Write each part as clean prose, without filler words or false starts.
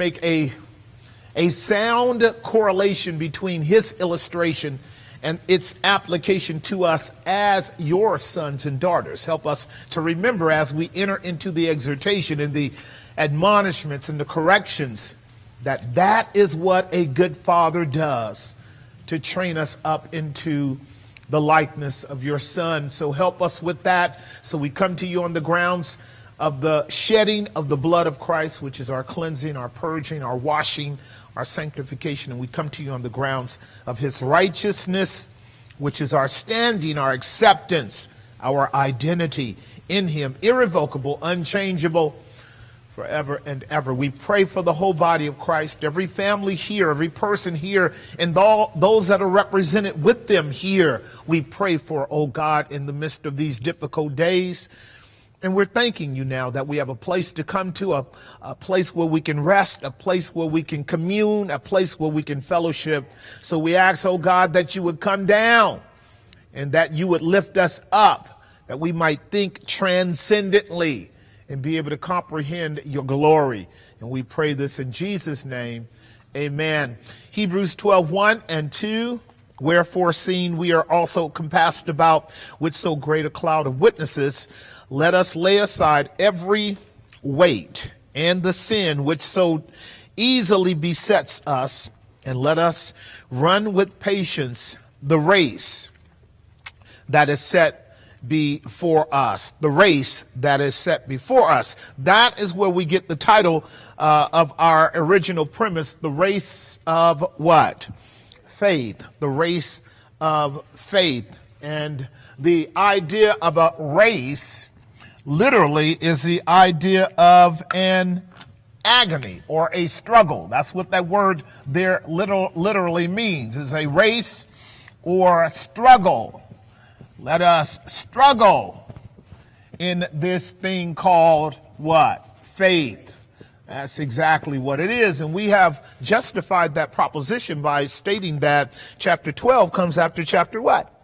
make a sound correlation between his illustration and its application to us as your sons and daughters. Help us to remember as we enter into the exhortation and the admonishments and the corrections that is what a good father does to train us up into the likeness of your son. So help us with that. So we come to you on the grounds of the shedding of the blood of Christ, which is our cleansing, our purging, our washing, our sanctification. And we come to you on the grounds of his righteousness, which is our standing, our acceptance, our identity in him, irrevocable, unchangeable, forever and ever. We pray for the whole body of Christ, every family here, every person here, and all those that are represented with them here. We pray for, oh God, in the midst of these difficult days. And we're thanking you now that we have a place to come to, a place where we can rest, a place where we can commune, a place where we can fellowship. So we ask, oh God, that you would come down and that you would lift us up, that we might think transcendently and be able to comprehend your glory. And we pray this in Jesus' name. Amen. Hebrews 12:1 and 2. Wherefore, seeing we are also compassed about with so great a cloud of witnesses, let us lay aside every weight and the sin which so easily besets us, and let us run with patience the race that is set before us. The race that is set before us. That is where we get the title of our original premise, the race of what? Faith. The race of faith. And the idea of a race literally is the idea of an agony or a struggle. That's what that word there literally means, is a race or a struggle. Let us struggle in this thing called what? Faith. That's exactly what it is. And we have justified that proposition by stating that chapter 12 comes after chapter what?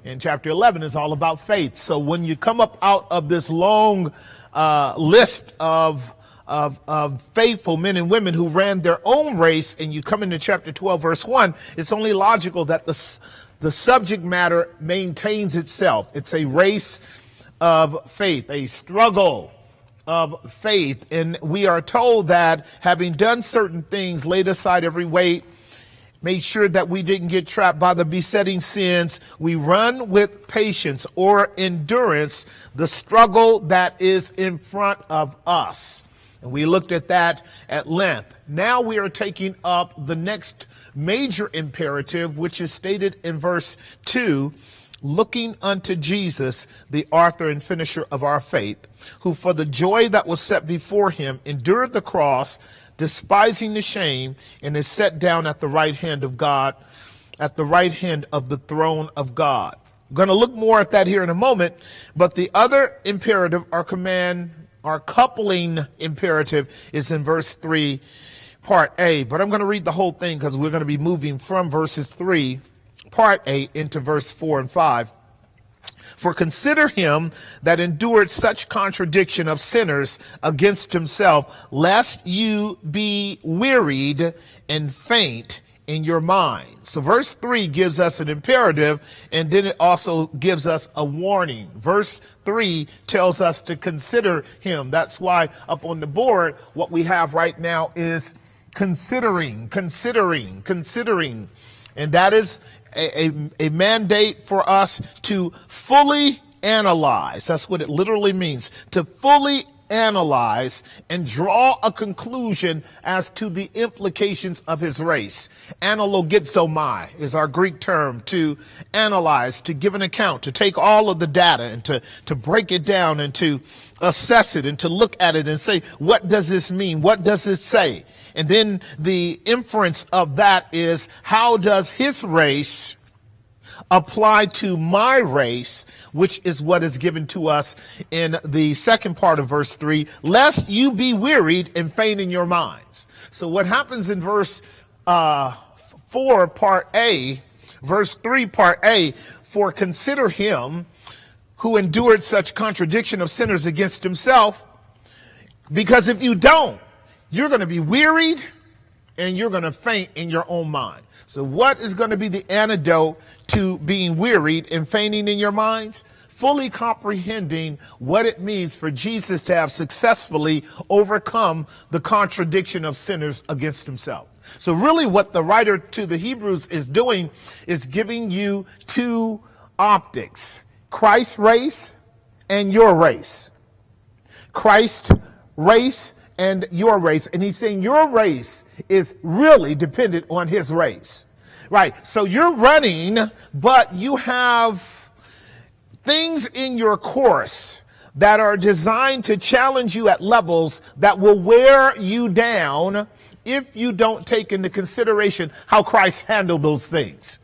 And chapter 11 is all about faith. So when you come up out of this long list of faithful men and women who ran their own race, and you come into chapter 12, verse 1, it's only logical that the subject matter maintains itself. It's a race of faith, a struggle of faith. And we are told that having done certain things, laid aside every weight, made sure that we didn't get trapped by the besetting sins, we run with patience or endurance the struggle that is in front of us. And we looked at that at length. Now we are taking up the next major imperative, which is stated in verse 2, looking unto Jesus, the author and finisher of our faith, who for the joy that was set before him endured the cross, despising the shame, and is set down at the right hand of God, at the right hand of the throne of God. I'm going to look more at that here in a moment, but the other imperative, our coupling imperative, is in verse 3, part A. But I'm going to read the whole thing because we're going to be moving from verses 3, part A, into verse 4 and 5. For consider him that endured such contradiction of sinners against himself, lest you be wearied and faint in your mind. So verse 3 gives us an imperative, and then it also gives us a warning. Verse 3 tells us to consider him. That's why up on the board, what we have right now is considering. And that is a mandate for us to fully analyze. That's what it literally means, to fully analyze and draw a conclusion as to the implications of his race. Analogizomai is our Greek term, to analyze, to give an account, to take all of the data and to break it down and to assess it and to look at it and say, what does this mean? What does it say? And then the inference of that is, how does his race apply to my race, which is what is given to us in the second part of verse 3, lest you be wearied and faint in your minds. So what happens in verse 4, part A, verse 3, part A, for consider him who endured such contradiction of sinners against himself, because if you don't, You're going to be wearied and you're going to faint in your own mind. So what is going to be the antidote to being wearied and fainting in your minds? Fully comprehending what it means for Jesus to have successfully overcome the contradiction of sinners against himself. So really what the writer to the Hebrews is doing is giving you two optics: Christ's race and your race. Christ's race and your race. And he's saying your race is really dependent on his race. Right. So you're running, but you have things in your course that are designed to challenge you at levels that will wear you down if you don't take into consideration how Christ handled those things.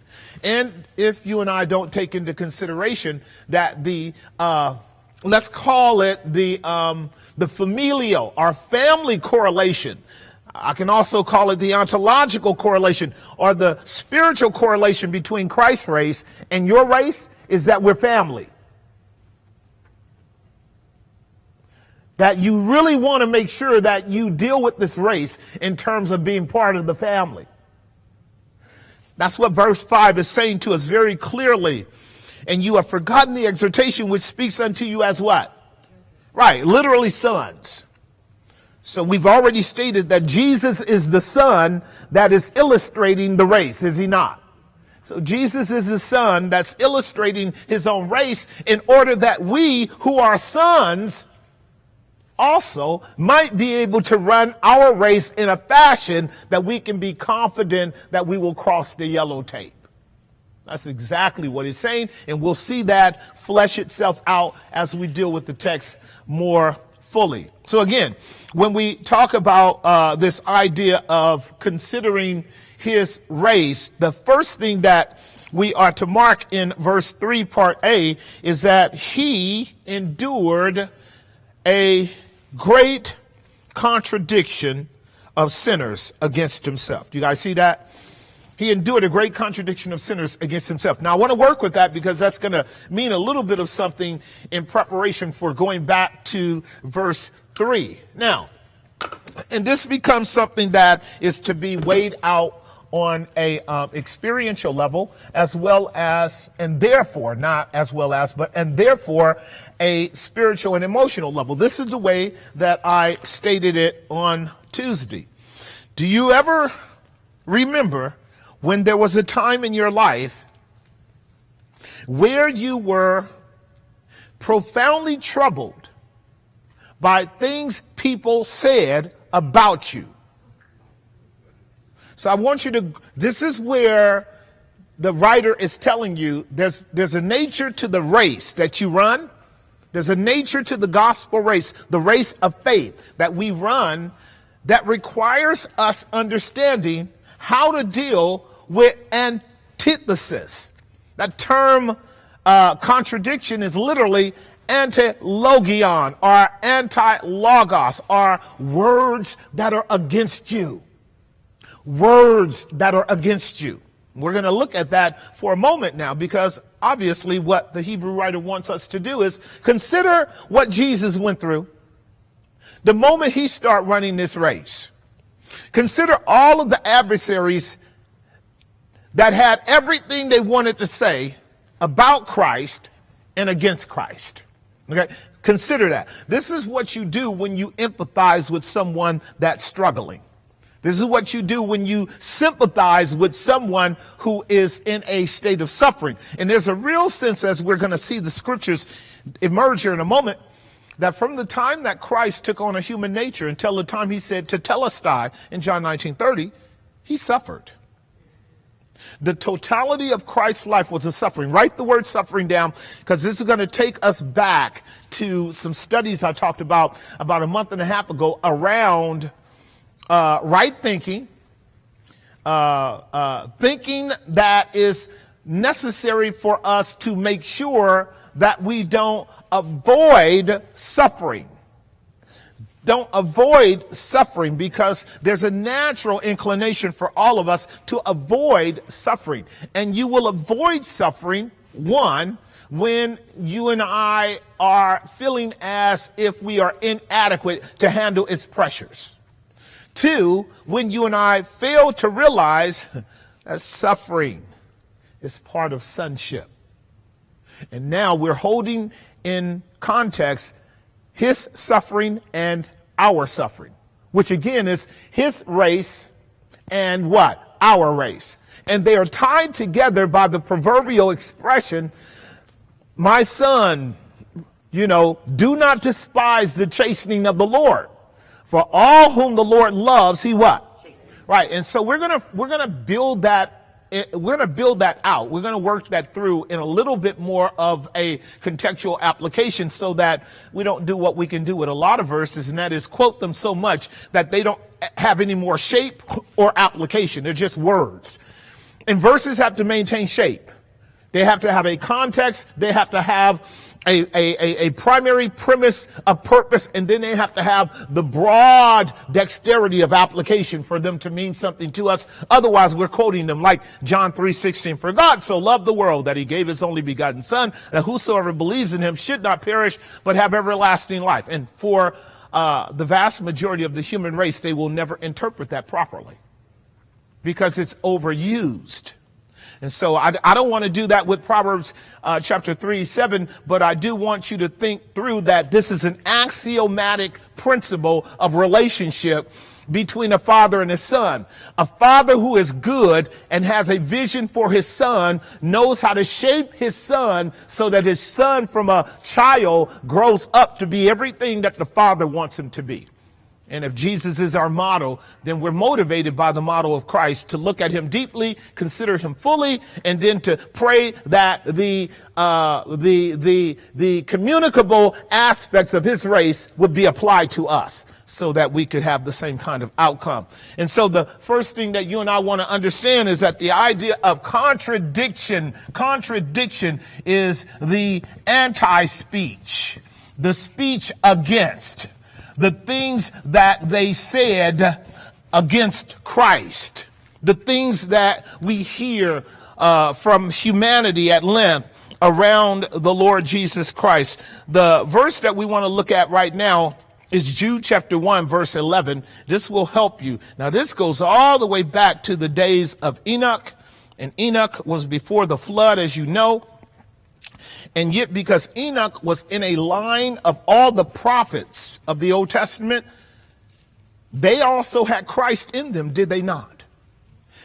And if you and I don't take into consideration that the, let's call it the familial, our family correlation. I can also call it the ontological correlation or the spiritual correlation between Christ's race and your race is that we're family. That you really want to make sure that you deal with this race in terms of being part of the family. That's what verse 5 is saying to us very clearly. And you have forgotten the exhortation which speaks unto you as what? Right, literally sons. So we've already stated that Jesus is the son that is illustrating the race, is he not? So Jesus is the son that's illustrating his own race in order that we who are sons also might be able to run our race in a fashion that we can be confident that we will cross the yellow tape. That's exactly what he's saying, and we'll see that flesh itself out as we deal with the text more fully. So again, when we talk about this idea of considering his race, the first thing that we are to mark in verse 3, part A, is that he endured a great contradiction of sinners against himself. Do you guys see that? He endured a great contradiction of sinners against himself. Now, I want to work with that because that's going to mean a little bit of something in preparation for going back to verse 3. Now, and this becomes something that is to be weighed out on a experiential level, as well as, and therefore, not as well as, but, and therefore, a spiritual and emotional level. This is the way that I stated it on Tuesday. Do you ever remember when there was a time in your life where you were profoundly troubled by things people said about you? So I want you to, this is where the writer is telling you there's a nature to the race that you run. There's a nature to the gospel race, the race of faith that we run, that requires us understanding how to deal with antithesis. That term contradiction is literally antilogion or anti-logos, or words that are against you. Words that are against you. We're going to look at that for a moment now, because obviously what the Hebrew writer wants us to do is consider what Jesus went through the moment he started running this race. Consider all of the adversaries that had everything they wanted to say about Christ and against Christ. Okay? Consider that. This is what you do when you empathize with someone that's struggling. This is what you do when you sympathize with someone who is in a state of suffering. And there's a real sense, as we're going to see the scriptures emerge here in a moment, that from the time that Christ took on a human nature until the time he said tetelestai in John 19:30, he suffered. The totality of Christ's life was a suffering. Write the word suffering down, because this is going to take us back to some studies I talked about a month and a half ago around right thinking, thinking that is necessary for us to make sure that we don't avoid suffering. Don't avoid suffering, because there's a natural inclination for all of us to avoid suffering. And you will avoid suffering, one, when you and I are feeling as if we are inadequate to handle its pressures. Two, when you and I fail to realize that suffering is part of sonship. And now we're holding in context his suffering and our suffering, which again is his race and what? Our race. And they are tied together by the proverbial expression, my son, do not despise the chastening of the Lord. For all whom the Lord loves, he what? Right. And so we're gonna build that. We're going to build that out. We're going to work that through in a little bit more of a contextual application so that we don't do what we can do with a lot of verses, and that is quote them so much that they don't have any more shape or application. They're just words. And verses have to maintain shape. They have to have a context. They have to have a primary premise, a purpose, and then they have to have the broad dexterity of application for them to mean something to us. Otherwise, we're quoting them like John 3:16. For God so loved the world that he gave his only begotten son, that whosoever believes in him should not perish, but have everlasting life. And for the vast majority of the human race, they will never interpret that properly because it's overused. And so I don't want to do that with Proverbs chapter 3:7, but I do want you to think through that this is an axiomatic principle of relationship between a father and his son. A father who is good and has a vision for his son knows how to shape his son so that his son from a child grows up to be everything that the father wants him to be. And if Jesus is our model, then we're motivated by the model of Christ to look at him deeply, consider him fully, and then to pray that the communicable aspects of his race would be applied to us so that we could have the same kind of outcome. And so the first thing that you and I want to understand is that the idea of contradiction is the anti-speech, the speech against the things that they said against Christ, the things that we hear from humanity at length around the Lord Jesus Christ. The verse that we want to look at right now is Jude chapter 1, verse 11. This will help you. Now, this goes all the way back to the days of Enoch, and Enoch was before the flood, as you know. And yet, because Enoch was in a line of all the prophets of the Old Testament, they also had Christ in them, did they not?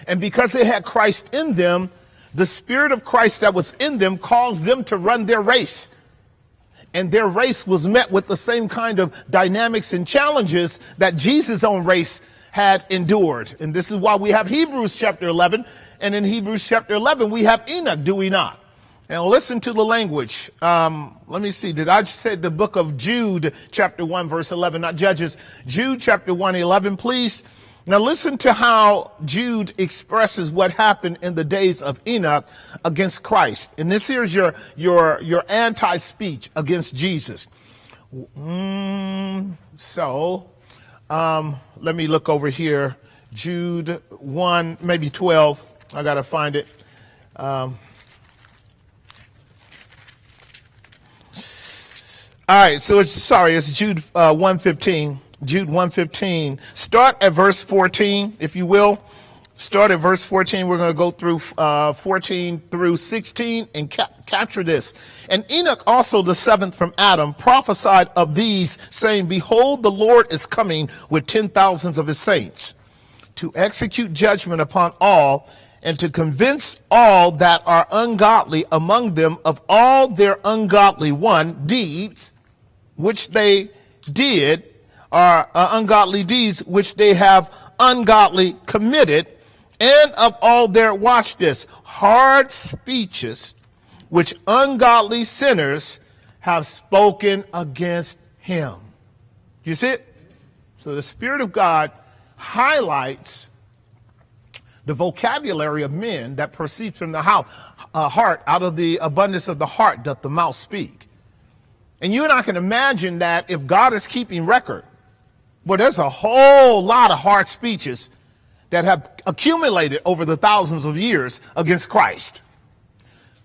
And because they had Christ in them, the Spirit of Christ that was in them caused them to run their race. And their race was met with the same kind of dynamics and challenges that Jesus' own race had endured. And this is why we have Hebrews chapter 11. And in Hebrews chapter 11, we have Enoch, do we not? Now listen to the language. Let me see. Did I say the book of Jude, chapter 1, verse 11, not Judges? Jude, chapter 1, 11, please. Now listen to how Jude expresses what happened in the days of Enoch against Christ. And this here's your anti-speech against Jesus. So let me look over here. Jude 1, maybe 12. I got to find it. All right, so it's Jude 1:15. Jude 1:15. Start at verse 14, if you will. Start at verse 14. We're going to go through 14 through 16 and capture this. And Enoch, also the seventh from Adam, prophesied of these, saying, behold, the Lord is coming with 10,000s of his saints to execute judgment upon all, and to convince all that are ungodly among them of all their ungodly deeds, which they did, are ungodly deeds which they have ungodly committed, and of all their, watch this, hard speeches which ungodly sinners have spoken against him. You see it? So the Spirit of God highlights the vocabulary of men that proceeds from the heart. Out of the abundance of the heart doth the mouth speak. And you and I can imagine that if God is keeping record, well, there's a whole lot of hard speeches that have accumulated over the thousands of years against Christ.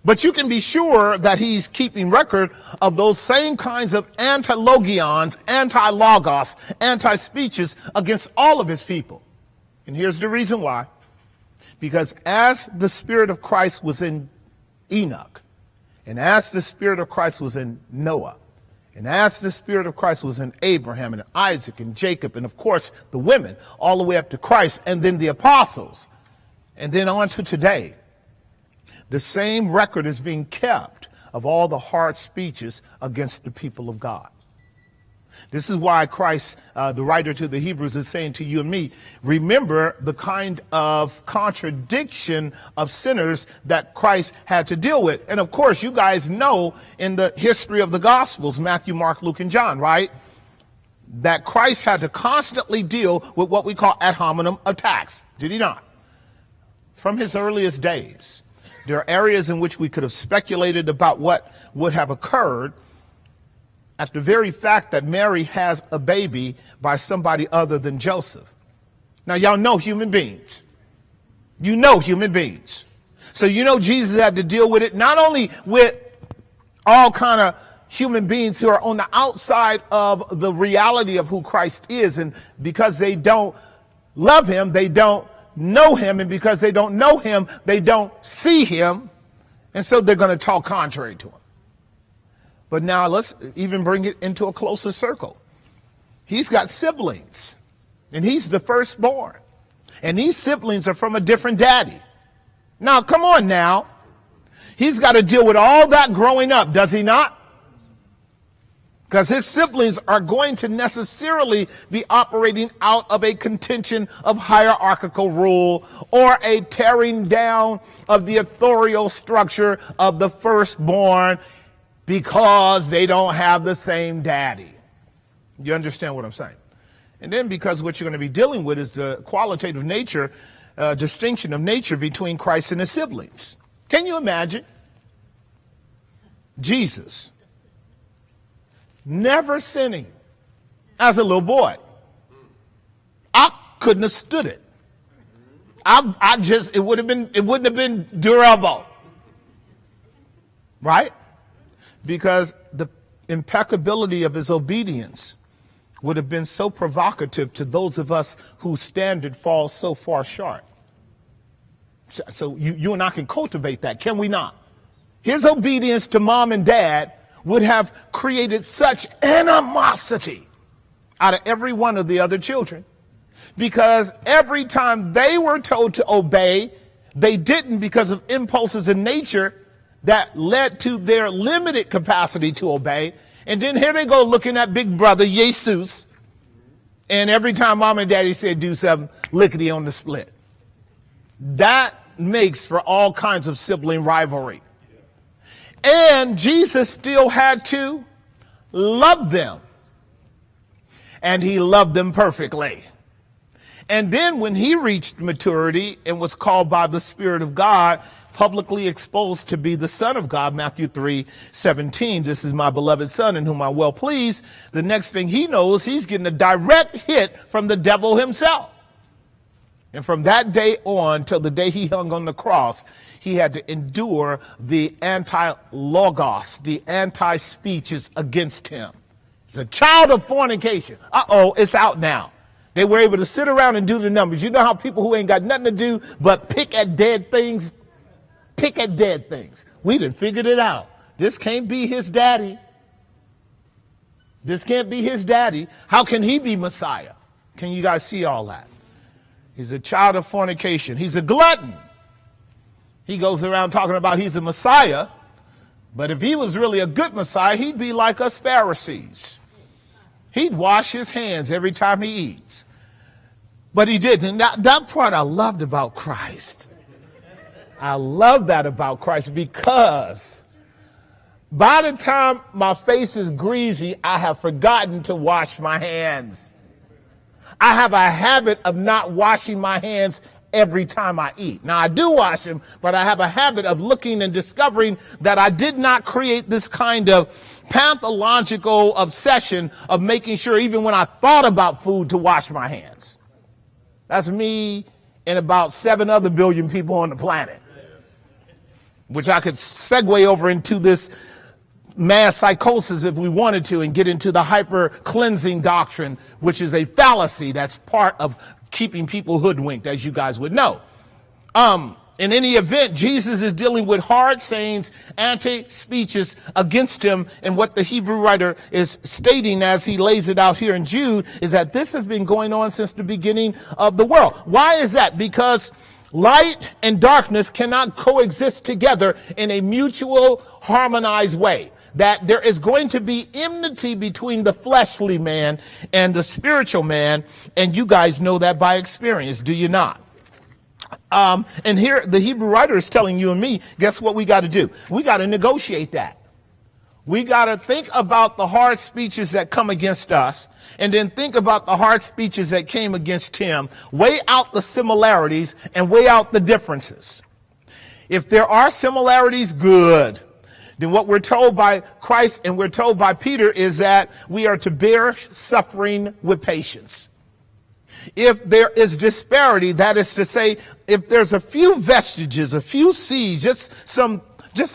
But you can be sure that he's keeping record of those same kinds of antilogions, anti-logos, anti-speeches against all of his people. And here's the reason why. Because as the Spirit of Christ was in Enoch, and as the Spirit of Christ was in Noah, and as the Spirit of Christ was in Abraham and Isaac and Jacob, and of course the women, all the way up to Christ, and then the apostles, and then on to today, the same record is being kept of all the hard speeches against the people of God. This is why Christ, the writer to the Hebrews, is saying to you and me, remember the kind of contradiction of sinners that Christ had to deal with. And of course, you guys know in the history of the Gospels, Matthew, Mark, Luke, and John, right? That Christ had to constantly deal with what we call ad hominem attacks. Did he not? From his earliest days. There are areas in which we could have speculated about what would have occurred at the very fact that Mary has a baby by somebody other than Joseph. Now, y'all know human beings. You know human beings. So you know Jesus had to deal with it, not only with all kind of human beings who are on the outside of the reality of who Christ is, and because they don't love him, they don't know him, and because they don't know him, they don't see him, and so they're going to talk contrary to him. But now let's even bring it into a closer circle. He's got siblings, and he's the firstborn, and these siblings are from a different daddy. Now, come on now. He's got to deal with all that growing up, does he not? Because his siblings are going to necessarily be operating out of a contention of hierarchical rule or a tearing down of the authorial structure of the firstborn because they don't have the same daddy. You understand what I'm saying? And then because what you're going to be dealing with is the qualitative nature, distinction of nature between Christ and his siblings. Can you imagine? Jesus never sinning as a little boy. I couldn't have stood it. It wouldn't have been durable. Right? Because the impeccability of his obedience would have been so provocative to those of us whose standard falls so far short. So you and I can cultivate that, can we not? His obedience to mom and dad would have created such animosity out of every one of the other children, because every time they were told to obey, they didn't because of impulses in nature that led to their limited capacity to obey. And then here they go looking at big brother Jesus, and every time mom and daddy said do something, lickety on the split. That makes for all kinds of sibling rivalry. And Jesus still had to love them. And he loved them perfectly. And then when he reached maturity and was called by the Spirit of God, publicly exposed to be the Son of God, Matthew 3:17, this is my beloved Son in whom I'm well pleased. The next thing he knows, he's getting a direct hit from the devil himself. And from that day on till the day he hung on the cross, he had to endure the anti-logos, the anti-speeches against him. He's a child of fornication. Uh-oh, it's out now. They were able to sit around and do the numbers. You know how people who ain't got nothing to do but pick at dead things? Pick at dead things. We done figured it out. This can't be his daddy. This can't be his daddy. How can he be Messiah? Can you guys see all that? He's a child of fornication. He's a glutton. He goes around talking about he's a Messiah, but if he was really a good Messiah, he'd be like us Pharisees. He'd wash his hands every time he eats. But he didn't. And that part I loved about Christ. I love that about Christ, because by the time my face is greasy, I have forgotten to wash my hands. I have a habit of not washing my hands every time I eat. Now, I do wash them, but I have a habit of looking and discovering that I did not create this kind of pathological obsession of making sure even when I thought about food to wash my hands. That's me and about 7 other billion people on the planet. which I could segue over into this mass psychosis if we wanted to and get into the hyper cleansing doctrine, which is a fallacy that's part of keeping people hoodwinked, as you guys would know. In any event, Jesus is dealing with hard sayings, anti-speeches against him. And what the Hebrew writer is stating as he lays it out here in Jude is that this has been going on since the beginning of the world. Why is that? Because light and darkness cannot coexist together in a mutual harmonized way. That there is going to be enmity between the fleshly man and the spiritual man. And you guys know that by experience, do you not? And here the Hebrew writer is telling you and me, guess what we got to do? We got to negotiate that. We got to think about the hard speeches that come against us, and then think about the hard speeches that came against him, weigh out the similarities and weigh out the differences. If there are similarities, good. Then what we're told by Christ and we're told by Peter is that we are to bear suffering with patience. If there is disparity, that is to say, if there's a few vestiges, a few seeds, just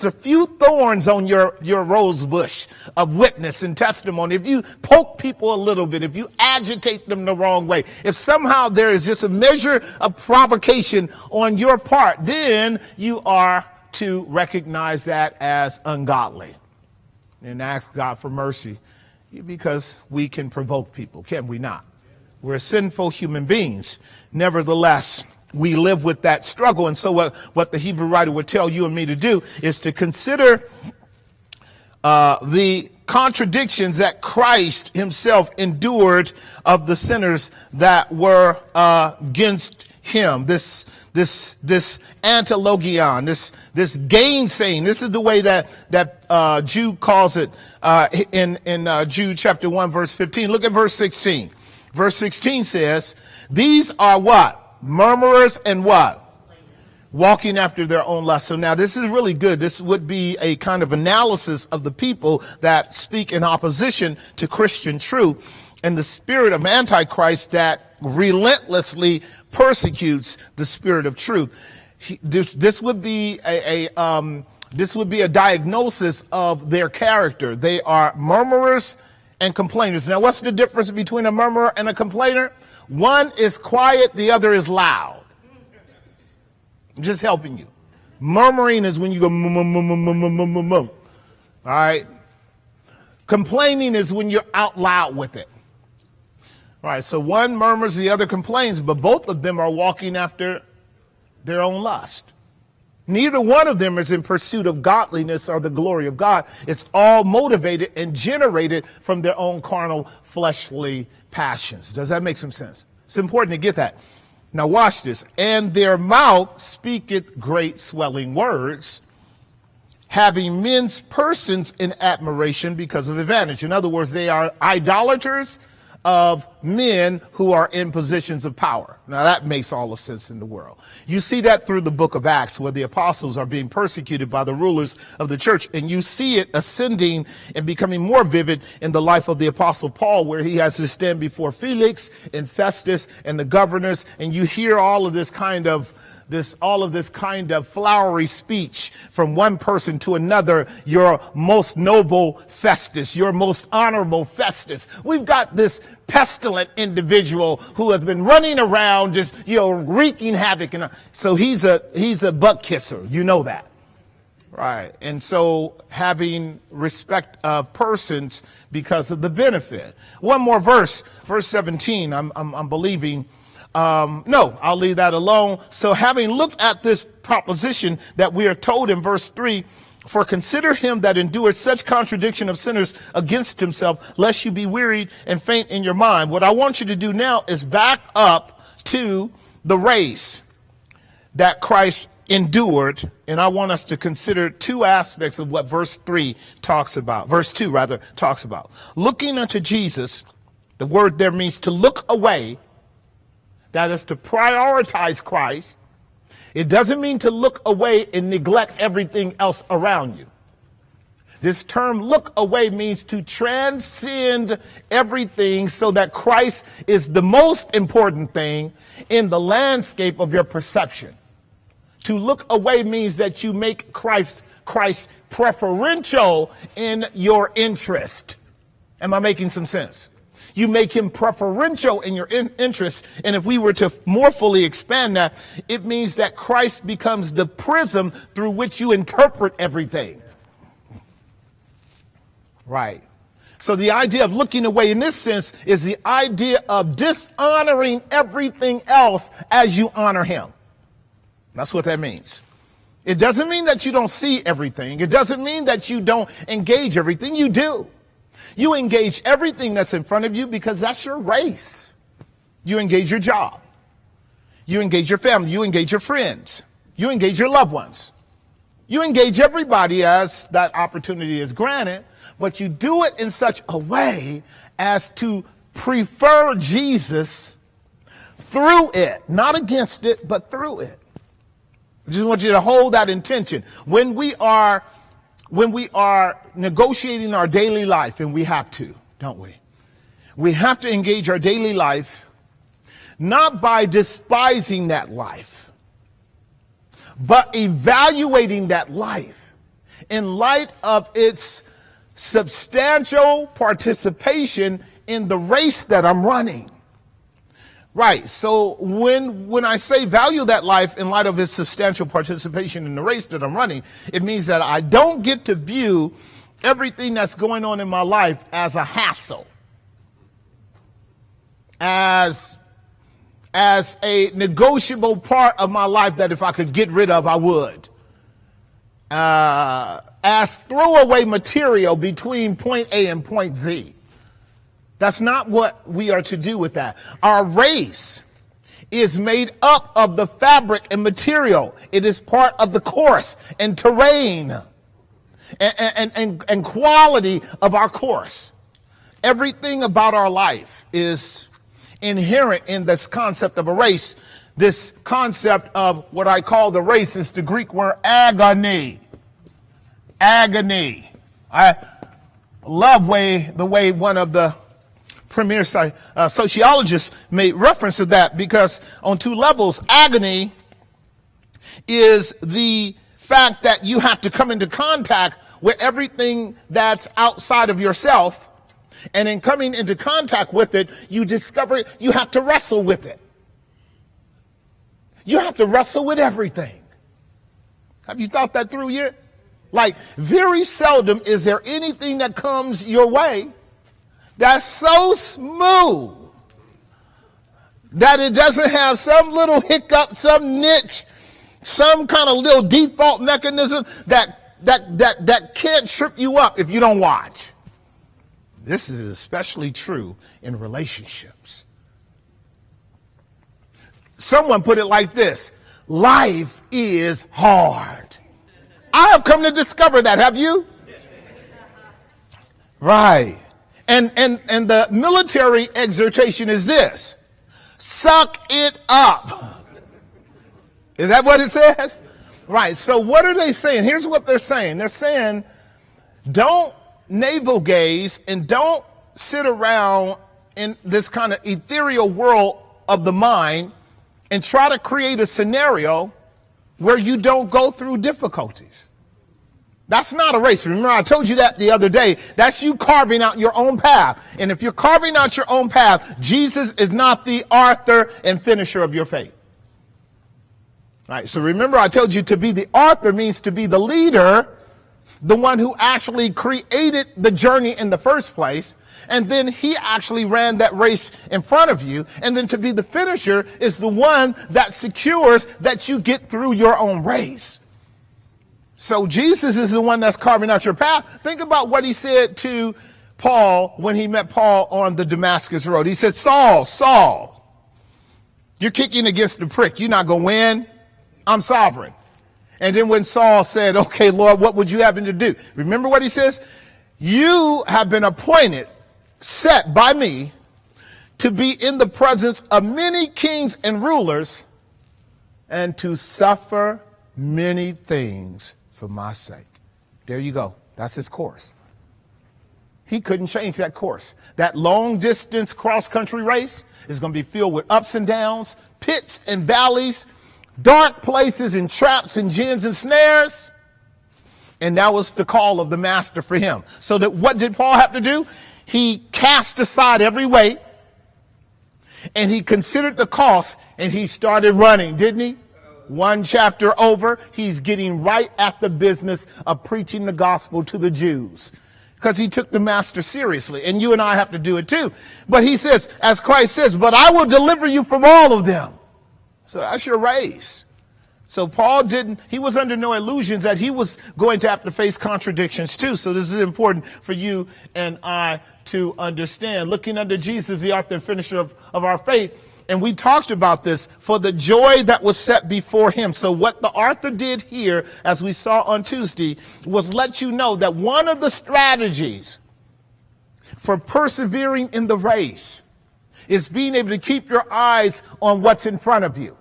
a few thorns on your rose bush of witness and testimony, if you poke people a little bit, if you agitate them the wrong way, if somehow there is just a measure of provocation on your part, then you are to recognize that as ungodly and ask God for mercy, because we can provoke people, can we not? We're sinful human beings. Nevertheless, we live with that struggle. And so what the Hebrew writer would tell you and me to do is to consider the contradictions that Christ himself endured of the sinners that were against him. This antilogion, this gainsaying. This is the way that Jude calls it in Jude chapter 1, verse 15. Look at verse 16. Verse 16 says, these are what? Murmurers and what? Walking after their own lust. So now this is really good. This would be a kind of analysis of the people that speak in opposition to Christian truth and the spirit of Antichrist that relentlessly persecutes the spirit of truth. This would be a diagnosis of their character. They are murmurers and complainers. Now, what's the difference between a murmurer and a complainer? One is quiet, the other is loud. I'm just helping you. Murmuring is when you go mum. All right. Complaining is when you're out loud with it. All right. So one murmurs, the other complains, but both of them are walking after their own lust. Neither one of them is in pursuit of godliness or the glory of God. It's all motivated and generated from their own carnal, fleshly passions. Does that make some sense? It's important to get that. Now watch this. And their mouth speaketh great swelling words, having men's persons in admiration because of advantage. In other words, they are idolaters of men who are in positions of power. Now that makes all the sense in the world. You see that through the book of Acts, where the apostles are being persecuted by the rulers of the church. And you see it ascending and becoming more vivid in the life of the apostle Paul, where he has to stand before Felix and Festus and the governors. And you hear all of this kind of flowery speech from one person to another. Your most noble Festus, your most honorable Festus. We've got this pestilent individual who has been running around just, wreaking havoc. And so he's a butt kisser. You know that. Right. And so having respect of persons because of the benefit. One more verse 17, I'm believing. No, I'll leave that alone. So having looked at this proposition that we are told in verse 3, for consider him that endured such contradiction of sinners against himself, lest you be wearied and faint in your mind. What I want you to do now is back up to the race that Christ endured. And I want us to consider two aspects of what verse 2 talks about. Looking unto Jesus, the word there means to look away. That is to prioritize Christ. It doesn't mean to look away and neglect everything else around you. This term look away means to transcend everything so that Christ is the most important thing in the landscape of your perception. To look away means that you make Christ preferential in your interest. Am I making some sense? You make him preferential in your interest. And if we were to more fully expand that, it means that Christ becomes the prism through which you interpret everything. Right. So the idea of looking away in this sense is the idea of dishonoring everything else as you honor him. That's what that means. It doesn't mean that you don't see everything. It doesn't mean that you don't engage everything. You do. You engage everything that's in front of you because that's your race. You engage your job. You engage your family. You engage your friends. You engage your loved ones. You engage everybody as that opportunity is granted, but you do it in such a way as to prefer Jesus through it, not against it, but through it. I just want you to hold that intention. When we are negotiating our daily life, and we have to, don't we? We have to engage our daily life not by despising that life, but evaluating that life in light of its substantial participation in the race that I'm running. Right. So when I say value that life in light of its substantial participation in the race that I'm running, it means that I don't get to view everything that's going on in my life as a hassle, as a negotiable part of my life that if I could get rid of, I would. As throwaway material between point A and point Z. That's not what we are to do with that. Our race is made up of the fabric and material. It is part of the course and terrain and quality of our course. Everything about our life is inherent in this concept of a race. This concept of what I call the race is the Greek word agony. Agony. I love the way one of the premier sociologists made reference to that, because on two levels, agony is the fact that you have to come into contact with everything that's outside of yourself. And in coming into contact with it, you discover you have to wrestle with it. You have to wrestle with everything. Have you thought that through yet? Like, very seldom is there anything that comes your way that's so smooth that it doesn't have some little hiccup, some niche, some kind of little default mechanism that can't trip you up if you don't watch. This is especially true in relationships. Someone put it like this: life is hard. I have come to discover that. Have you? Right. And the military exhortation is this: suck it up. Is that what it says? Right. So what are they saying? Here's what they're saying. They're saying, don't navel gaze and don't sit around in this kind of ethereal world of the mind and try to create a scenario where you don't go through difficulties. That's not a race. Remember, I told you that the other day. That's you carving out your own path. And if you're carving out your own path, Jesus is not the author and finisher of your faith. Right. So remember, I told you to be the author means to be the leader, the one who actually created the journey in the first place. And then he actually ran that race in front of you. And then to be the finisher is the one that secures that you get through your own race. So Jesus is the one that's carving out your path. Think about what he said to Paul when he met Paul on the Damascus road. He said, Saul, Saul, you're kicking against the prick. You're not going to win. I'm sovereign. And then when Saul said, okay, Lord, what would you have me to do? Remember what he says? You have been appointed, set by me, to be in the presence of many kings and rulers and to suffer many things for my sake. There you go. That's his course. He couldn't change that course. That long distance cross country race is going to be filled with ups and downs, pits and valleys, dark places and traps and gins and snares. And that was the call of the master for him. So that what did Paul have to do? He cast aside every weight and he considered the cost and he started running, didn't he? One chapter over, he's getting right at the business of preaching the gospel to the Jews because he took the master seriously. And you and I have to do it too. But he says, as Christ says, but I will deliver you from all of them. So that's your race. So Paul he was under no illusions that he was going to have to face contradictions too. So this is important for you and I to understand. Looking unto Jesus, the author and finisher of our faith. And we talked about this, for the joy that was set before him. So what the author did here, as we saw on Tuesday, was let you know that one of the strategies for persevering in the race is being able to keep your eyes on what's in front of you.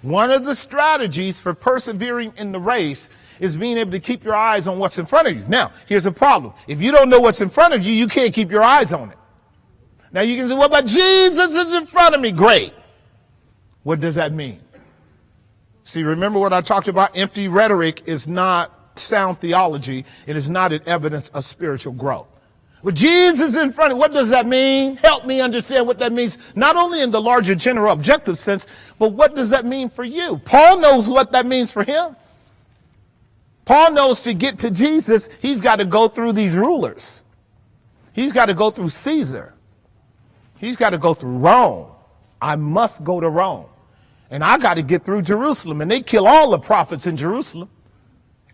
One of the strategies for persevering in the race is being able to keep your eyes on what's in front of you. Now, here's a problem. If you don't know what's in front of you, you can't keep your eyes on it. Now you can say, well, but Jesus is in front of me. Great. What does that mean? See, remember what I talked about? Empty rhetoric is not sound theology. It is not an evidence of spiritual growth. Well, Jesus is in front of me. What does that mean? Help me understand what that means, not only in the larger general objective sense, but what does that mean for you? Paul knows what that means for him. Paul knows to get to Jesus, he's got to go through these rulers. He's got to go through Caesar. He's got to go through Rome. I must go to Rome. And I got to get through Jerusalem. And they kill all the prophets in Jerusalem.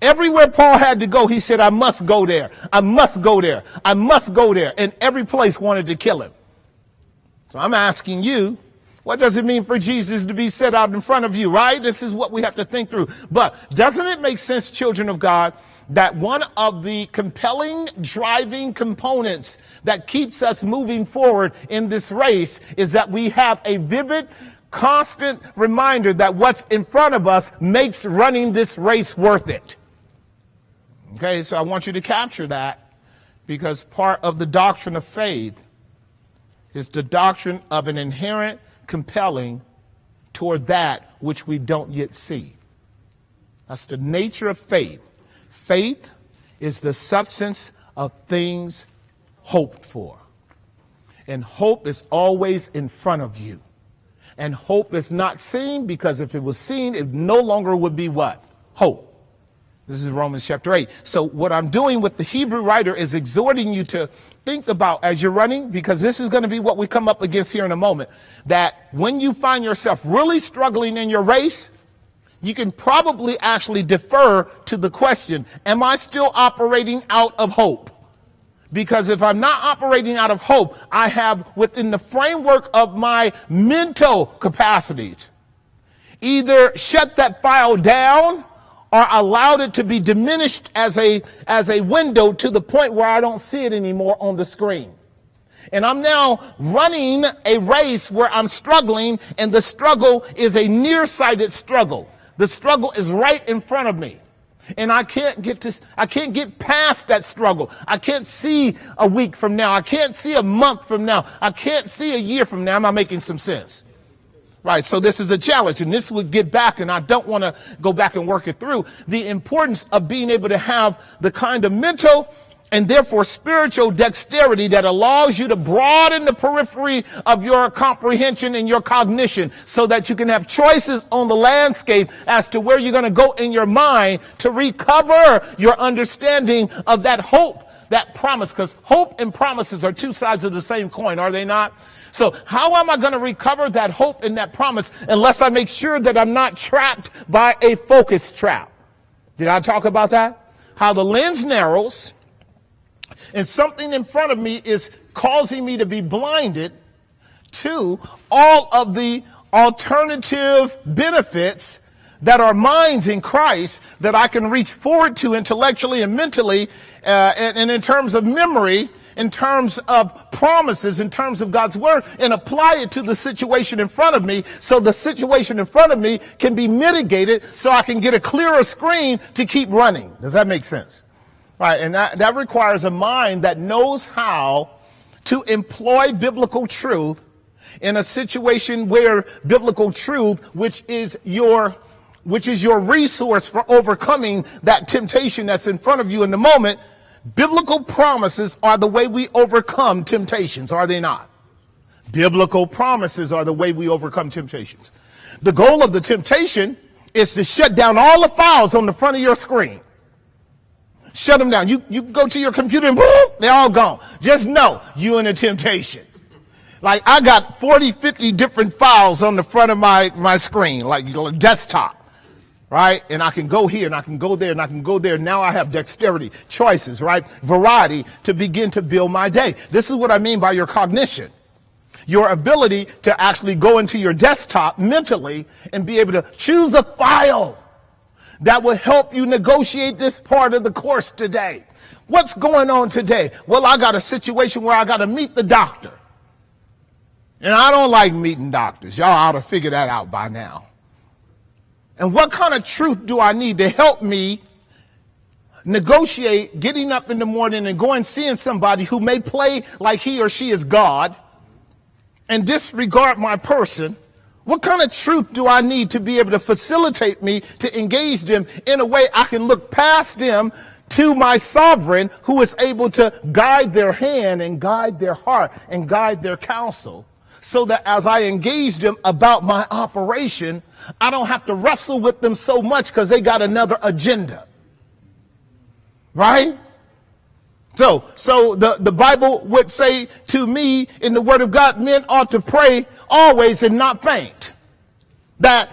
Everywhere Paul had to go, he said, I must go there. I must go there. I must go there. And every place wanted to kill him. So I'm asking you, what does it mean for Jesus to be set out in front of you, right? This is what we have to think through. But doesn't it make sense, children of God, that one of the compelling driving components that keeps us moving forward in this race is that we have a vivid, constant reminder that what's in front of us makes running this race worth it. Okay, so I want you to capture that, because part of the doctrine of faith is the doctrine of an inherent compelling toward that which we don't yet see. That's the nature of faith. Faith is the substance of things hoped for. And hope is always in front of you. And hope is not seen, because if it was seen, it no longer would be what? Hope. This is Romans chapter 8. So what I'm doing with the Hebrew writer is exhorting you to think about as you're running, because this is going to be what we come up against here in a moment, that when you find yourself really struggling in your race, you can probably actually defer to the question, am I still operating out of hope? Because if I'm not operating out of hope, I have, within the framework of my mental capacities, either shut that file down or allowed it to be diminished as a window to the point where I don't see it anymore on the screen. And I'm now running a race where I'm struggling, and the struggle is a nearsighted struggle. The struggle is right in front of me. And I can't get past that struggle. I can't see a week from now. I can't see a month from now. I can't see a year from now. Am I making some sense? Right, so this is a challenge, and this would get back, and I don't want to go back and work it through, the importance of being able to have the kind of mental and therefore spiritual dexterity that allows you to broaden the periphery of your comprehension and your cognition, so that you can have choices on the landscape as to where you're going to go in your mind to recover your understanding of that hope, that promise, because hope and promises are two sides of the same coin, are they not? So how am I going to recover that hope and that promise unless I make sure that I'm not trapped by a focus trap? Did I talk about that? How the lens narrows and something in front of me is causing me to be blinded to all of the alternative benefits that are mine in Christ that I can reach forward to intellectually and mentally, and in terms of memory, in terms of promises, in terms of God's word, and apply it to the situation in front of me, so the situation in front of me can be mitigated, so I can get a clearer screen to keep running. Does that make sense? Right, and that requires a mind that knows how to employ biblical truth in a situation where biblical truth, which is your resource for overcoming that temptation that's in front of you in the moment, biblical promises are the way we overcome temptations, are they not? Biblical promises are the way we overcome temptations. The goal of the temptation is to shut down all the files on the front of your screen. Shut them down. You go to your computer and boom, they're all gone. Just know you in a temptation. Like I got 40, 50 different files on the front of my screen, like desktop. Right? And I can go here and I can go there and I can go there. Now I have dexterity, choices, right? Variety to begin to build my day. This is what I mean by your cognition. Your ability to actually go into your desktop mentally and be able to choose a file that will help you negotiate this part of the course today. What's going on today? Well, I got a situation where I got to meet the doctor. And I don't like meeting doctors. Y'all ought to figure that out by now. And what kind of truth do I need to help me negotiate getting up in the morning and going seeing somebody who may play like he or she is God and disregard my person? What kind of truth do I need to be able to facilitate me to engage them in a way I can look past them to my sovereign who is able to guide their hand and guide their heart and guide their counsel, so that as I engage them about my operation, I don't have to wrestle with them so much because they got another agenda. Right? So the Bible would say to me in the Word of God, men ought to pray always and not faint. That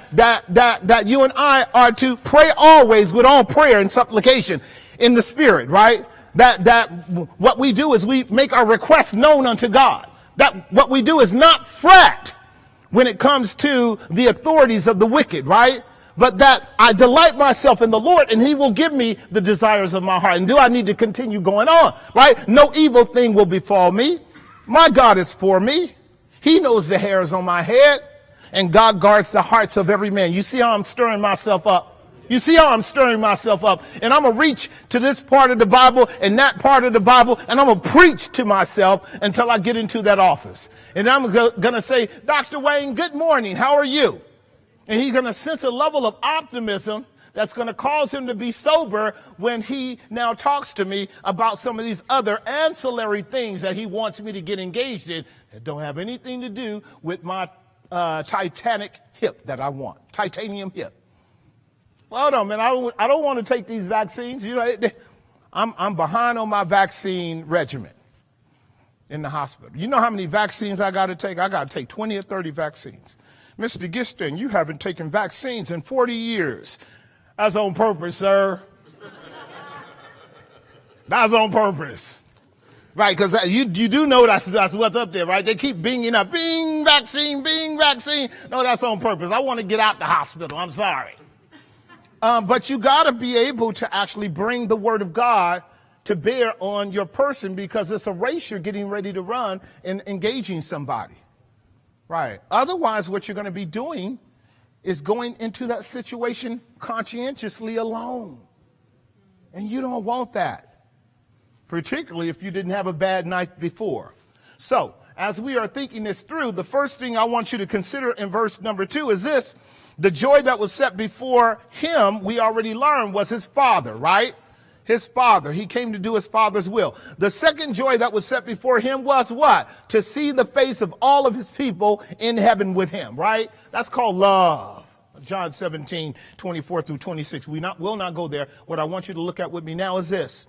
you and I are to pray always with all prayer and supplication in the Spirit, right? That what we do is we make our requests known unto God. That what we do is not fret when it comes to the authorities of the wicked, right? But that I delight myself in the Lord and he will give me the desires of my heart. And do I need to continue going on, right? No evil thing will befall me. My God is for me. He knows the hairs on my head, and God guards the hearts of every man. You see how I'm stirring myself up? You see how I'm stirring myself up? And I'm going to reach to this part of the Bible and that part of the Bible, and I'm going to preach to myself until I get into that office. And I'm going to say, Dr. Wayne, good morning. How are you? And he's going to sense a level of optimism that's going to cause him to be sober when he now talks to me about some of these other ancillary things that he wants me to get engaged in that don't have anything to do with my Titanic hip that I want, titanium hip. Well, hold on, man. I don't want to take these vaccines. You know, I'm behind on my vaccine regimen in the hospital. You know how many vaccines I got to take? I got to take 20 or 30 vaccines. Mr. Gistand, you haven't taken vaccines in 40 years. That's on purpose, sir. That's on purpose. Right, because you do know that's what's up there, right? They keep binging up, bing, vaccine, bing, vaccine. No, that's on purpose. I want to get out the hospital. I'm sorry. But you got to be able to actually bring the word of God to bear on your person, because it's a race you're getting ready to run and engaging somebody. Right. Otherwise, what you're going to be doing is going into that situation conscientiously alone. And you don't want that, particularly if you didn't have a bad night before. So as we are thinking this through, the first thing I want you to consider in verse number 2 is this. The joy that was set before him, we already learned, was his father, right? His father. He came to do his father's will. The second joy that was set before him was what? To see the face of all of his people in heaven with him, right? That's called love. John 17, 24 through 26. We'll not go there. What I want you to look at with me now is this.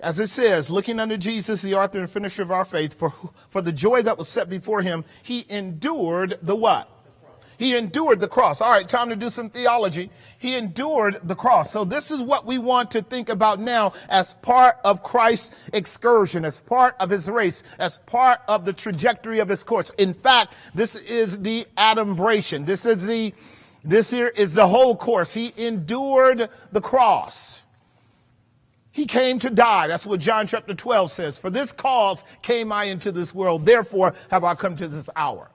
As it says, looking unto Jesus, the author and finisher of our faith, for the joy that was set before him, he endured the what? He endured the cross. All right, time to do some theology. He endured the cross. So this is what we want to think about now as part of Christ's excursion, as part of his race, as part of the trajectory of his course. In fact, this is the adumbration. This here is the whole course. He endured the cross. He came to die. That's what John chapter 12 says. For this cause came I into this world. Therefore have I come to this hour.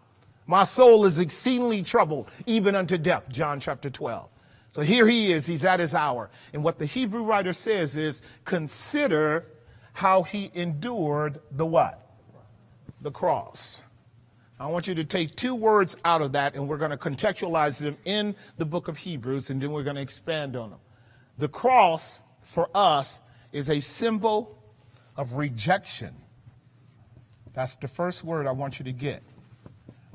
My soul is exceedingly troubled, even unto death, John chapter 12. So here he is, he's at his hour. And what the Hebrew writer says is, consider how he endured the what? The cross. I want you to take two words out of that, and we're going to contextualize them in the book of Hebrews, and then we're going to expand on them. The cross, for us, is a symbol of rejection. That's the first word I want you to get.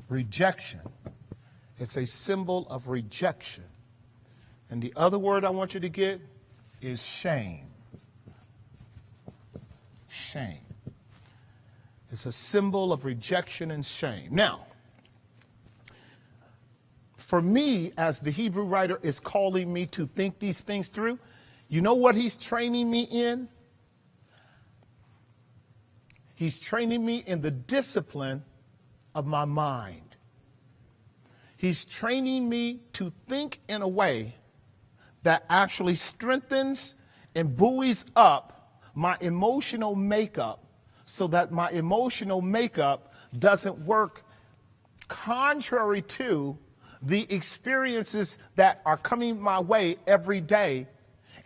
Rejection. It's a symbol of rejection. And the other word I want you to get is shame. Shame. It's a symbol of rejection and shame. Now, for me, as the Hebrew writer is calling me to think these things through, you know what he's training me in? He's training me in the discipline of my mind. He's training me to think in a way that actually strengthens and buoys up my emotional makeup, so that my emotional makeup doesn't work contrary to the experiences that are coming my way every day,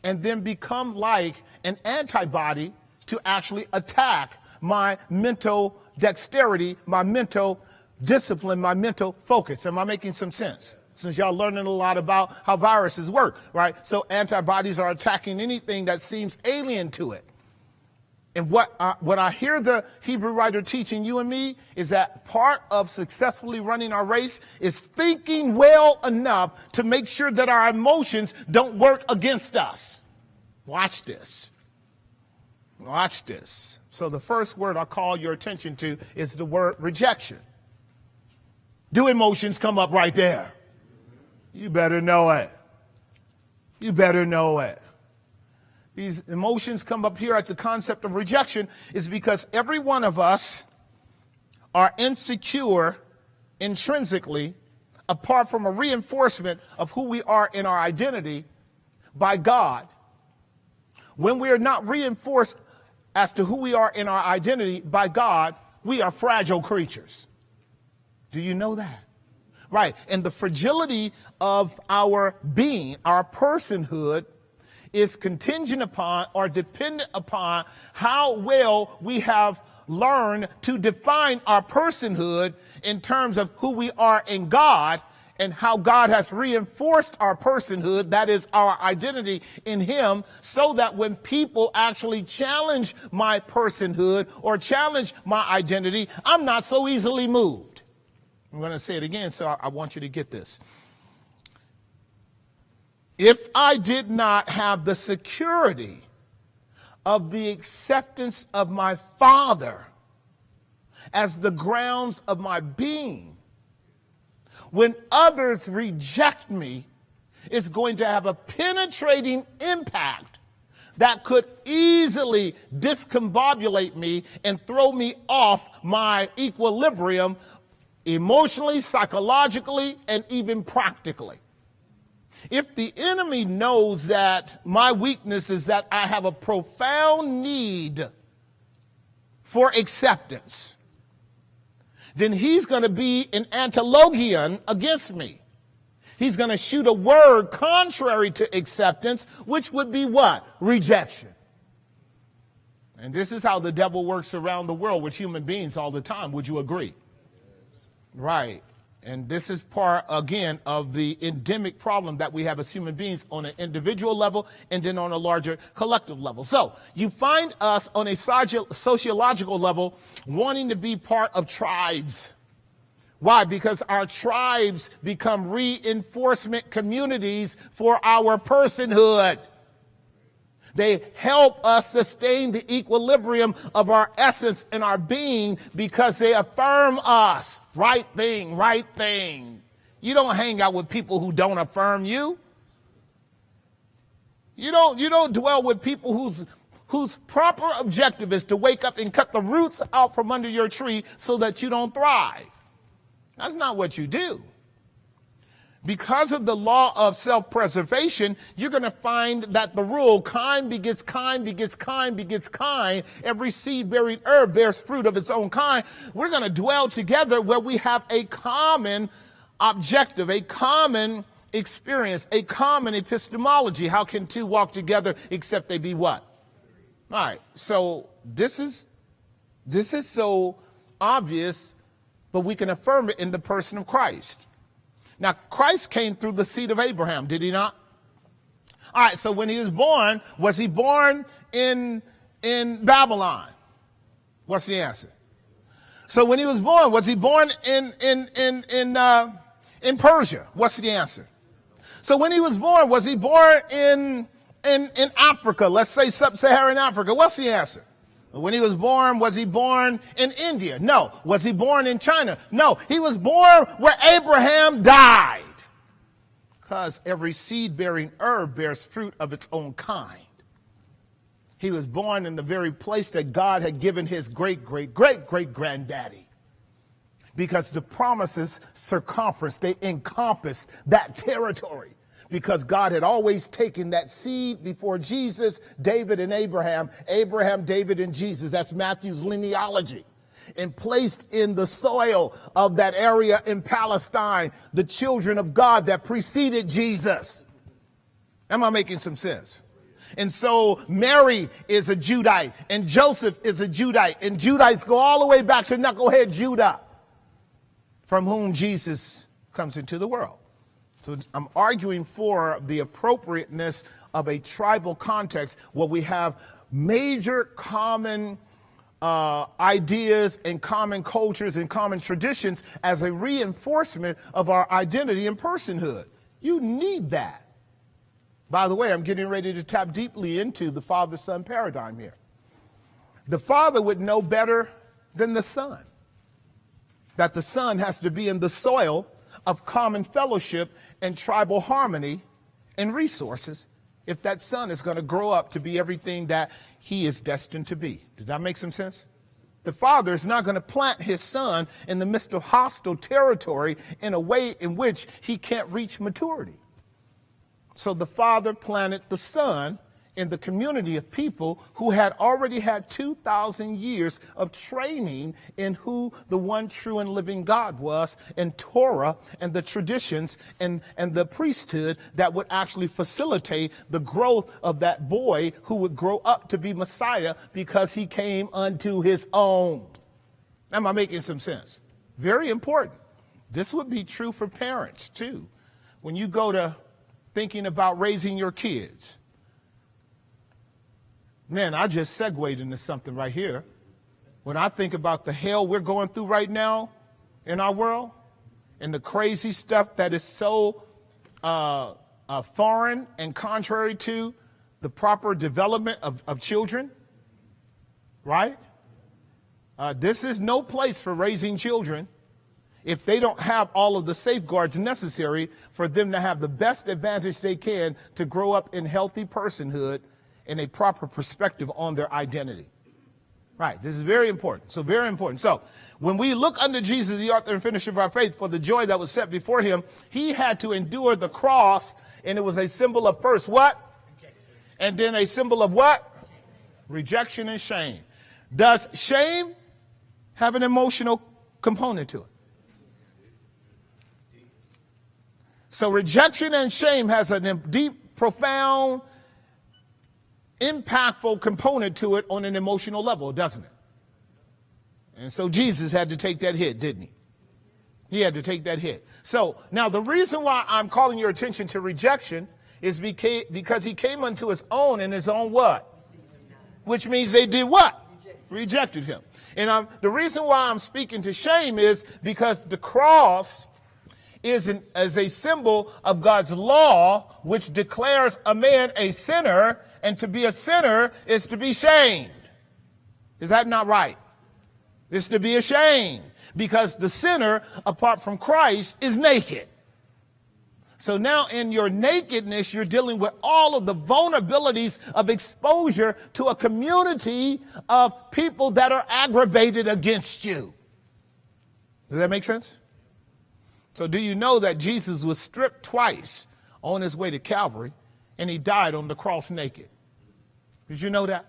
and then become like an antibody to actually attack my mental dexterity, my mental discipline, my mental focus. Am I making some sense? Since y'all learning a lot about how viruses work, right? So antibodies are attacking anything that seems alien to it. And what I hear the Hebrew writer teaching you and me is that part of successfully running our race is thinking well enough to make sure that our emotions don't work against us. Watch this. Watch this. So the first word I call your attention to is the word rejection. Do emotions come up right there? You better know it. You better know it. These emotions come up here at the concept of rejection is because every one of us are insecure intrinsically, apart from a reinforcement of who we are in our identity by God. When we are not reinforced as to who we are in our identity by God, we are fragile creatures. Do you know that? Right. And the fragility of our being, our personhood, is contingent upon or dependent upon how well we have learned to define our personhood in terms of who we are in God, and how God has reinforced our personhood, that is our identity in him, so that when people actually challenge my personhood or challenge my identity, I'm not so easily moved. I'm going to say it again, so I want you to get this. If I did not have the security of the acceptance of my Father as the grounds of my being, when others reject me, it's going to have a penetrating impact that could easily discombobulate me and throw me off my equilibrium emotionally, psychologically, and even practically. If the enemy knows that my weakness is that I have a profound need for acceptance, then he's going to be an antilogion against me. He's going to shoot a word contrary to acceptance, which would be what? Rejection. And this is how the devil works around the world with human beings all the time. Would you agree? Right. And this is part, again, of the endemic problem that we have as human beings on an individual level and then on a larger collective level. So you find us on a sociological level wanting to be part of tribes. Why? Because our tribes become reinforcement communities for our personhood. They help us sustain the equilibrium of our essence and our being because they affirm us. Right thing, right thing. You don't hang out with people who don't affirm you. You don't dwell with people whose proper objective is to wake up and cut the roots out from under your tree so that you don't thrive. That's not what you do. Because of the law of self-preservation, you're going to find that the rule, kind begets kind, begets kind, begets kind. Every seed-bearing herb bears fruit of its own kind. We're going to dwell together where we have a common objective, a common experience, a common epistemology. How can two walk together except they be what? All right. So this is so obvious but we can affirm it in the person of Christ. Now, Christ came through the seed of Abraham, did he not? All right, so when he was he born in Babylon? What's the answer? So when he was he born in Persia? What's the answer? So when he was he born in Africa? Let's say sub-Saharan Africa. What's the answer? When he was he born in India? No. Was he born in China? No. He was born where Abraham died. Because every seed-bearing herb bears fruit of its own kind. He was born in the very place that God had given his great-great-great-great-granddaddy. Because the promises circumference, they encompass that territory. Because God had always taken that seed before Jesus, David, and Abraham, David, and Jesus. That's Matthew's genealogy. And placed in the soil of that area in Palestine, the children of God that preceded Jesus. Am I making some sense? And so Mary is a Judite, and Joseph is a Judite, and Judites go all the way back to knucklehead Judah, from whom Jesus comes into the world. So I'm arguing for the appropriateness of a tribal context where we have major common ideas and common cultures and common traditions as a reinforcement of our identity and personhood. You need that. By the way, I'm getting ready to tap deeply into the father-son paradigm here. The father would know better than the son that the son has to be in the soil of common fellowship and tribal harmony and resources if that son is going to grow up to be everything that he is destined to be. Does that make some sense? The father is not going to plant his son in the midst of hostile territory in a way in which he can't reach maturity. So the father planted the son in the community of people who had already had 2,000 years of training in who the one true and living God was, and Torah and the traditions and the priesthood that would actually facilitate the growth of that boy who would grow up to be Messiah because he came unto his own. Am I making some sense? Very important. This would be true for parents too. When you go to thinking about raising your kids, man, I just segued into something right here. When I think about the hell we're going through right now in our world and the crazy stuff that is so foreign and contrary to the proper development of children, right? This is no place for raising children if they don't have all of the safeguards necessary for them to have the best advantage they can to grow up in healthy personhood and a proper perspective on their identity. Right, this is very important. So very important. So when we look unto Jesus, the author and finisher of our faith, for the joy that was set before him, he had to endure the cross, and it was a symbol of first what? Rejection. And then a symbol of what? Rejection and shame. Does shame have an emotional component to it? So rejection and shame has a deep, profound, impactful component to it on an emotional level, doesn't it? And so Jesus had to take that hit, didn't he? He had to take that hit. So now the reason why I'm calling your attention to rejection is because he came unto his own, and his own what? Which means they did what? Rejected him. And the reason why I'm speaking to shame is because the cross is a symbol of God's law, which declares a man a sinner, and to be a sinner is to be shamed. Is that not right? It's to be ashamed, because the sinner, apart from Christ, is naked. So now in your nakedness, you're dealing with all of the vulnerabilities of exposure to a community of people that are aggravated against you. Does that make sense? So do you know that Jesus was stripped twice on his way to Calvary, and he died on the cross naked? Did you know that?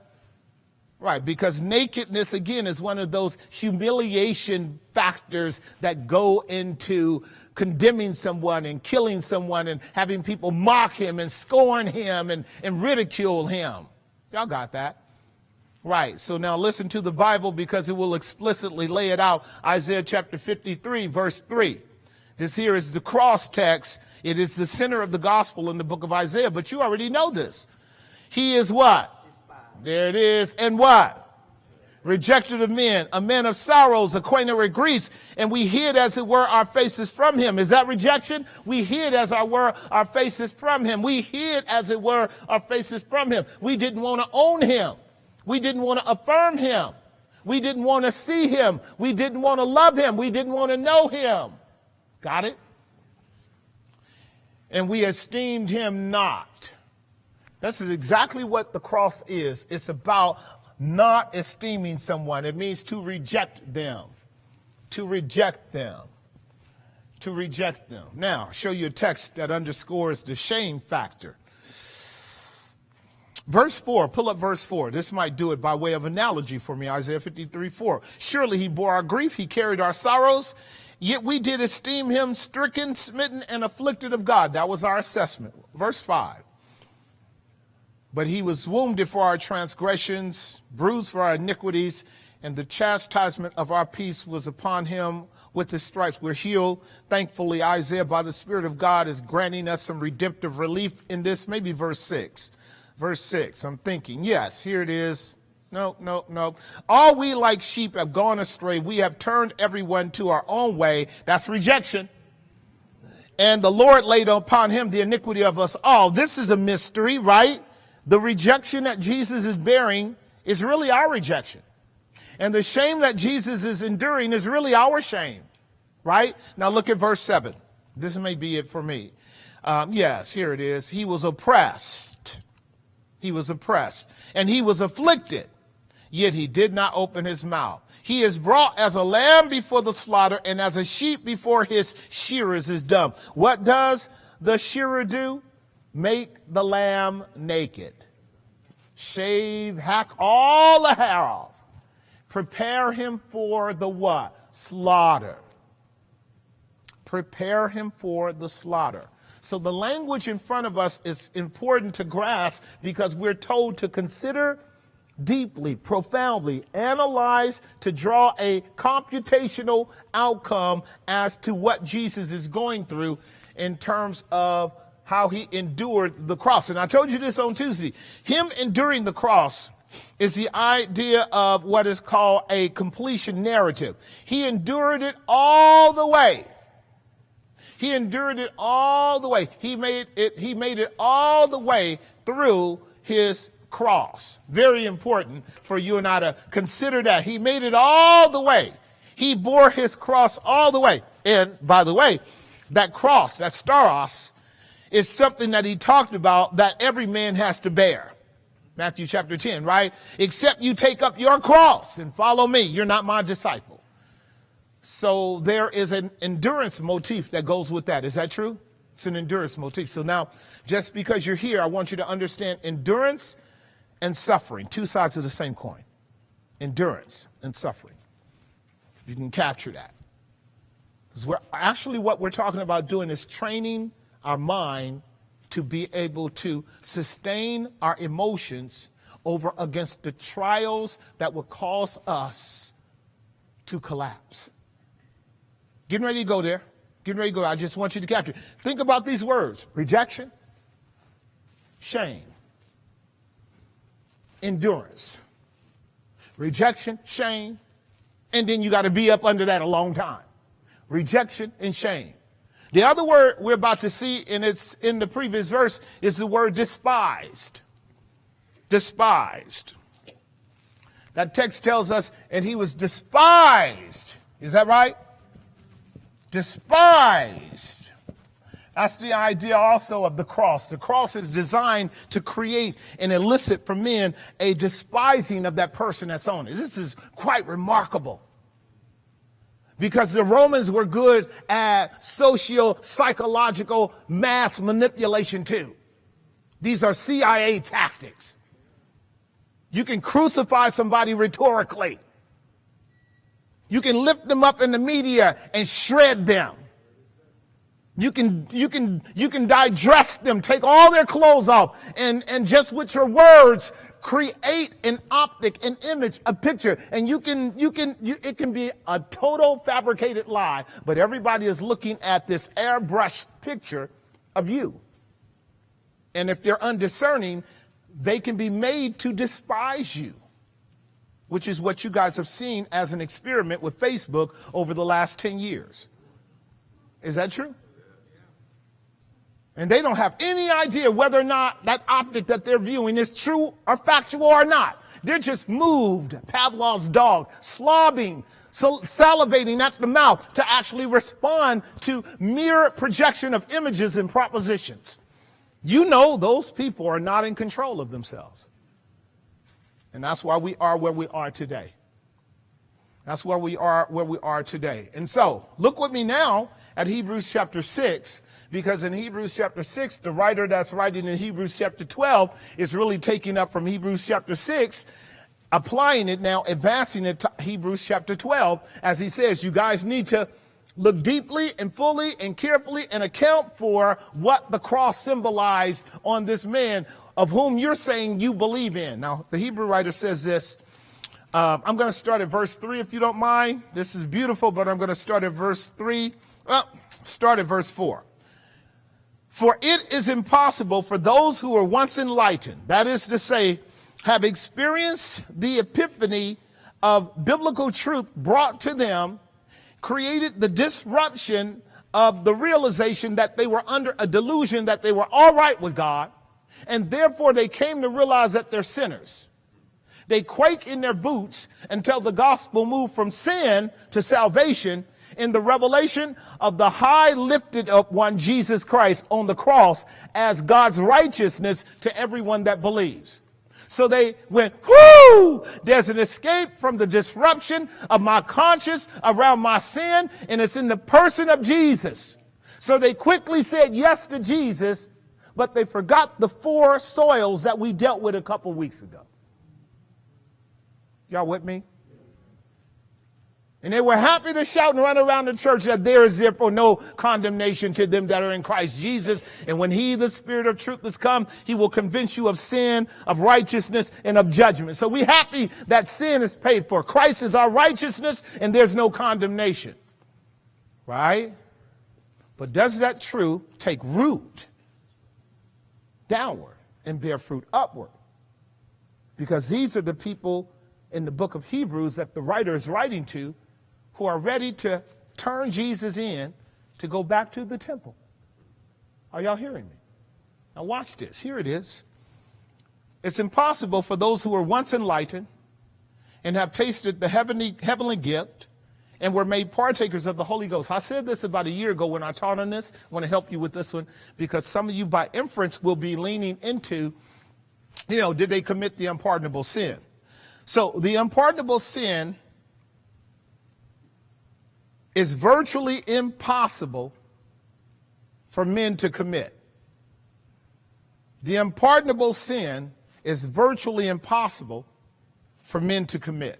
Right, because nakedness, again, is one of those humiliation factors that go into condemning someone and killing someone and having people mock him and scorn him and ridicule him. Y'all got that? Right. So now listen to the Bible because it will explicitly lay it out. Isaiah chapter 53, verse 3. This here is the cross text. It is the center of the gospel in the book of Isaiah, but you already know this. He is what? There it is. And what? Rejected of men, a man of sorrows, acquainted with griefs, and we hid as it were our faces from him. Is that rejection? We hid as it were our faces from him. We hid as it were our faces from him. We didn't want to own him. We didn't want to affirm him. We didn't want to see him. We didn't want to love him. We didn't want to know him. Got it? And we esteemed him not. This is exactly what the cross is. It's about not esteeming someone. It means to reject them. To reject them. To reject them. Now, I'll show you a text that underscores the shame factor. Verse 4, pull up verse 4. This might do it by way of analogy for me. Isaiah 53, 4. Surely he bore our grief, he carried our sorrows, yet we did esteem him stricken, smitten, and afflicted of God. That was our assessment. Verse 5. But he was wounded for our transgressions, bruised for our iniquities, and the chastisement of our peace was upon him. With his stripes we're healed. Thankfully, Isaiah, by the Spirit of God, is granting us some redemptive relief in this. Maybe verse 6. Verse 6, I'm thinking, yes, here it is. No. All we like sheep have gone astray. We have turned everyone to our own way. That's rejection. And the Lord laid upon him the iniquity of us all. This is a mystery, right? The rejection that Jesus is bearing is really our rejection. And the shame that Jesus is enduring is really our shame, right? Now look at verse 7. This may be it for me. Yes, here it is. He was oppressed. He was oppressed, and he was afflicted, yet he did not open his mouth. He is brought as a lamb before the slaughter, and as a sheep before his shearers is dumb. What does the shearer do? Make the lamb naked. Shave, hack all the hair off. Prepare him for the what? Slaughter. Prepare him for the slaughter. So the language in front of us is important to grasp because we're told to consider deeply, profoundly, analyze, to draw a computational outcome as to what Jesus is going through in terms of how he endured the cross. And I told you this on Tuesday. Him enduring the cross is the idea of what is called a completion narrative. He endured it all the way. He endured it all the way. He made it all the way through his cross. Very important for you and I to consider that. He made it all the way. He bore his cross all the way. And by the way, that cross, that staros, is something that he talked about that every man has to bear. Matthew chapter 10, right? Except you take up your cross and follow me. You're not my disciple. So there is an endurance motif that goes with that. Is that true? It's an endurance motif. So now, just because you're here, I want you to understand endurance and suffering, two sides of the same coin. Endurance and suffering. You can capture that. Because what we're talking about doing is training our mind to be able to sustain our emotions over against the trials that will cause us to collapse. Getting ready to go there. Getting ready to go. I just want you to capture. Think about these words. Rejection, shame, endurance. Rejection, shame, and then you got to be up under that a long time. Rejection and shame. The other word we're about to see, and it's in the previous verse, is the word despised. Despised. That text tells us, and he was despised. Is that right? Despised. That's the idea also of the cross. The cross is designed to create and elicit from men a despising of that person that's on it. This is quite remarkable. Because the Romans were good at socio-psychological mass manipulation too. These are CIA tactics. You can crucify somebody rhetorically. You can lift them up in the media and shred them. You can digest them, take all their clothes off, and just with your words, create an optic, an image, a picture, and it can be a total fabricated lie, but everybody is looking at this airbrushed picture of you. And if they're undiscerning, they can be made to despise you, which is what you guys have seen as an experiment with Facebook over the last 10 years. Is that true? And they don't have any idea whether or not that optic that they're viewing is true or factual or not. They're just moved, Pavlov's dog, slobbing, salivating at the mouth to actually respond to mere projection of images and propositions. You know those people are not in control of themselves. And that's why we are where we are today. That's where we are today. And so, look with me now at Hebrews chapter 6, because in Hebrews chapter 6, the writer that's writing in Hebrews chapter 12 is really taking up from Hebrews chapter 6, applying it now, advancing it to Hebrews chapter 12, as he says, you guys need to look deeply and fully and carefully and account for what the cross symbolized on this man of whom you're saying you believe in. Now, the Hebrew writer says this. I'm going to start at verse 3 if you don't mind. This is beautiful, but I'm going to start at verse 3. Well, start at verse 4. For it is impossible for those who were once enlightened, that is to say, have experienced the epiphany of biblical truth brought to them, created the disruption of the realization that they were under a delusion that they were all right with God, and therefore they came to realize that they're sinners. They quake in their boots until the gospel moved from sin to salvation in the revelation of the high lifted up one, Jesus Christ, on the cross as God's righteousness to everyone that believes. So they went, whoo, there's an escape from the disruption of my conscience around my sin, and it's in the person of Jesus. So they quickly said yes to Jesus, but they forgot the 4 soils that we dealt with a couple weeks ago. Y'all with me? And they were happy to shout and run around the church that there is therefore no condemnation to them that are in Christ Jesus. And when he, the Spirit of truth, has come, he will convince you of sin, of righteousness, and of judgment. So we're happy that sin is paid for. Christ is our righteousness, and there's no condemnation. Right? But does that truth take root downward and bear fruit upward? Because these are the people in the book of Hebrews that the writer is writing to, who are ready to turn Jesus in to go back to the temple. Are y'all hearing me? Now watch this. Here it is. It's impossible for those who were once enlightened and have tasted the heavenly gift and were made partakers of the Holy Ghost. I said this about a year ago when I taught on this. I want to help you with this one because some of you by inference will be leaning into, did they commit the unpardonable sin? So the unpardonable sin is virtually impossible for men to commit. The unpardonable sin is virtually impossible for men to commit.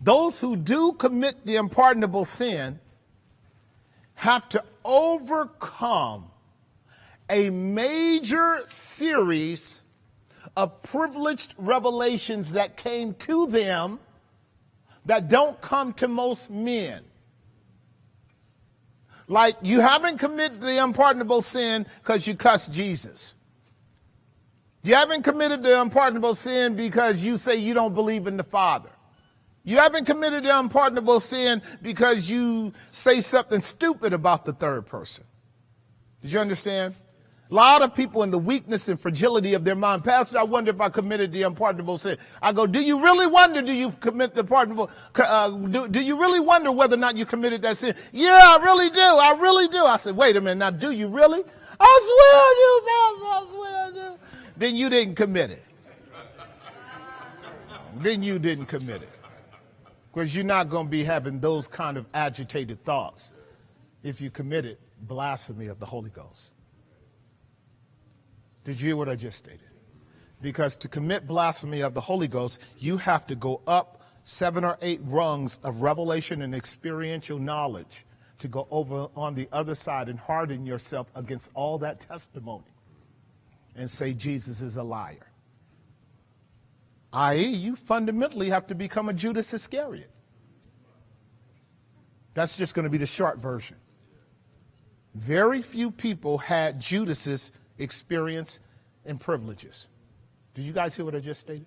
Those who do commit the unpardonable sin have to overcome a major series of privileged revelations that came to them that don't come to most men. Like, you haven't committed the unpardonable sin because you cussed Jesus. You haven't committed the unpardonable sin because you say you don't believe in the Father. You haven't committed the unpardonable sin because you say something stupid about the third person. Did you understand? A lot of people in the weakness and fragility of their mind, Pastor, I wonder if I committed the unpardonable sin. I go, do you really wonder, do you commit the pardonable, do you really wonder whether or not you committed that sin? Yeah, I really do. I really do. I said, wait a minute, now do you really? I swear I do, Pastor, I swear I do. Then you didn't commit it. Then you didn't commit it. Because you're not going to be having those kind of agitated thoughts if you committed blasphemy of the Holy Ghost. Did you hear what I just stated? Because to commit blasphemy of the Holy Ghost, you have to go up 7 or 8 rungs of revelation and experiential knowledge to go over on the other side and harden yourself against all that testimony and say Jesus is a liar. i.e., you fundamentally have to become a Judas Iscariot. That's just going to be the short version. Very few people had Judas's experience and privileges. Do you guys hear what I just stated?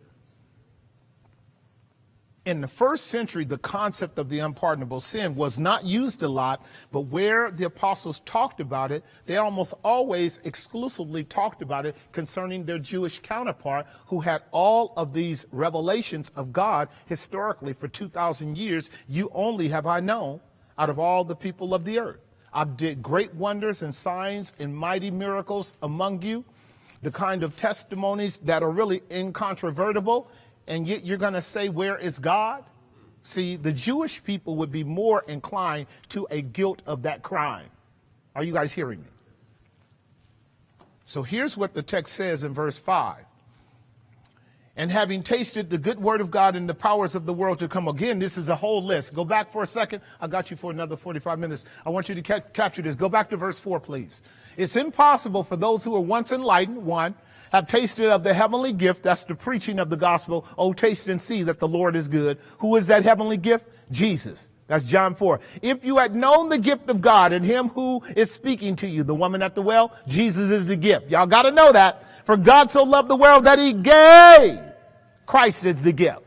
In the first century, the concept of the unpardonable sin was not used a lot, but where the apostles talked about it, they almost always exclusively talked about it concerning their Jewish counterpart who had all of these revelations of God historically for 2,000 years. You only have I known out of all the people of the earth. I did great wonders and signs and mighty miracles among you, the kind of testimonies that are really incontrovertible. And yet you're going to say, where is God? See, the Jewish people would be more inclined to a guilt of that crime. Are you guys hearing me? So here's what the text says in verse 5. And having tasted the good word of God and the powers of the world to come. Again, this is a whole list. Go back for a second. I got you for another 45 minutes. I want you to capture this. Go back to verse 4, please. It's impossible for those who were once enlightened, one, have tasted of the heavenly gift. That's the preaching of the gospel. Oh, taste and see that the Lord is good. Who is that heavenly gift? Jesus. That's John 4. If you had known the gift of God and him who is speaking to you, the woman at the well, Jesus is the gift. Y'all got to know that. For God so loved the world that he gave. Christ is the gift,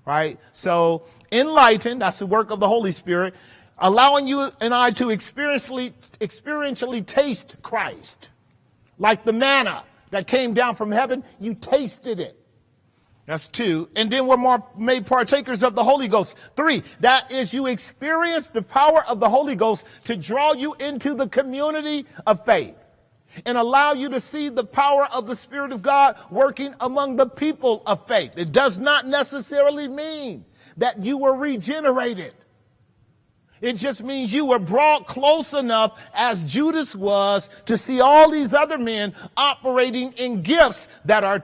right? So enlightened, that's the work of the Holy Spirit, allowing you and I to experientially taste Christ. Like the manna that came down from heaven, you tasted it. That's 2. And then we're made partakers of the Holy Ghost. 3, that is, you experience the power of the Holy Ghost to draw you into the community of faith and allow you to see the power of the Spirit of God working among the people of faith. It does not necessarily mean that you were regenerated. It just means you were brought close enough, as Judas was, to see all these other men operating in gifts that are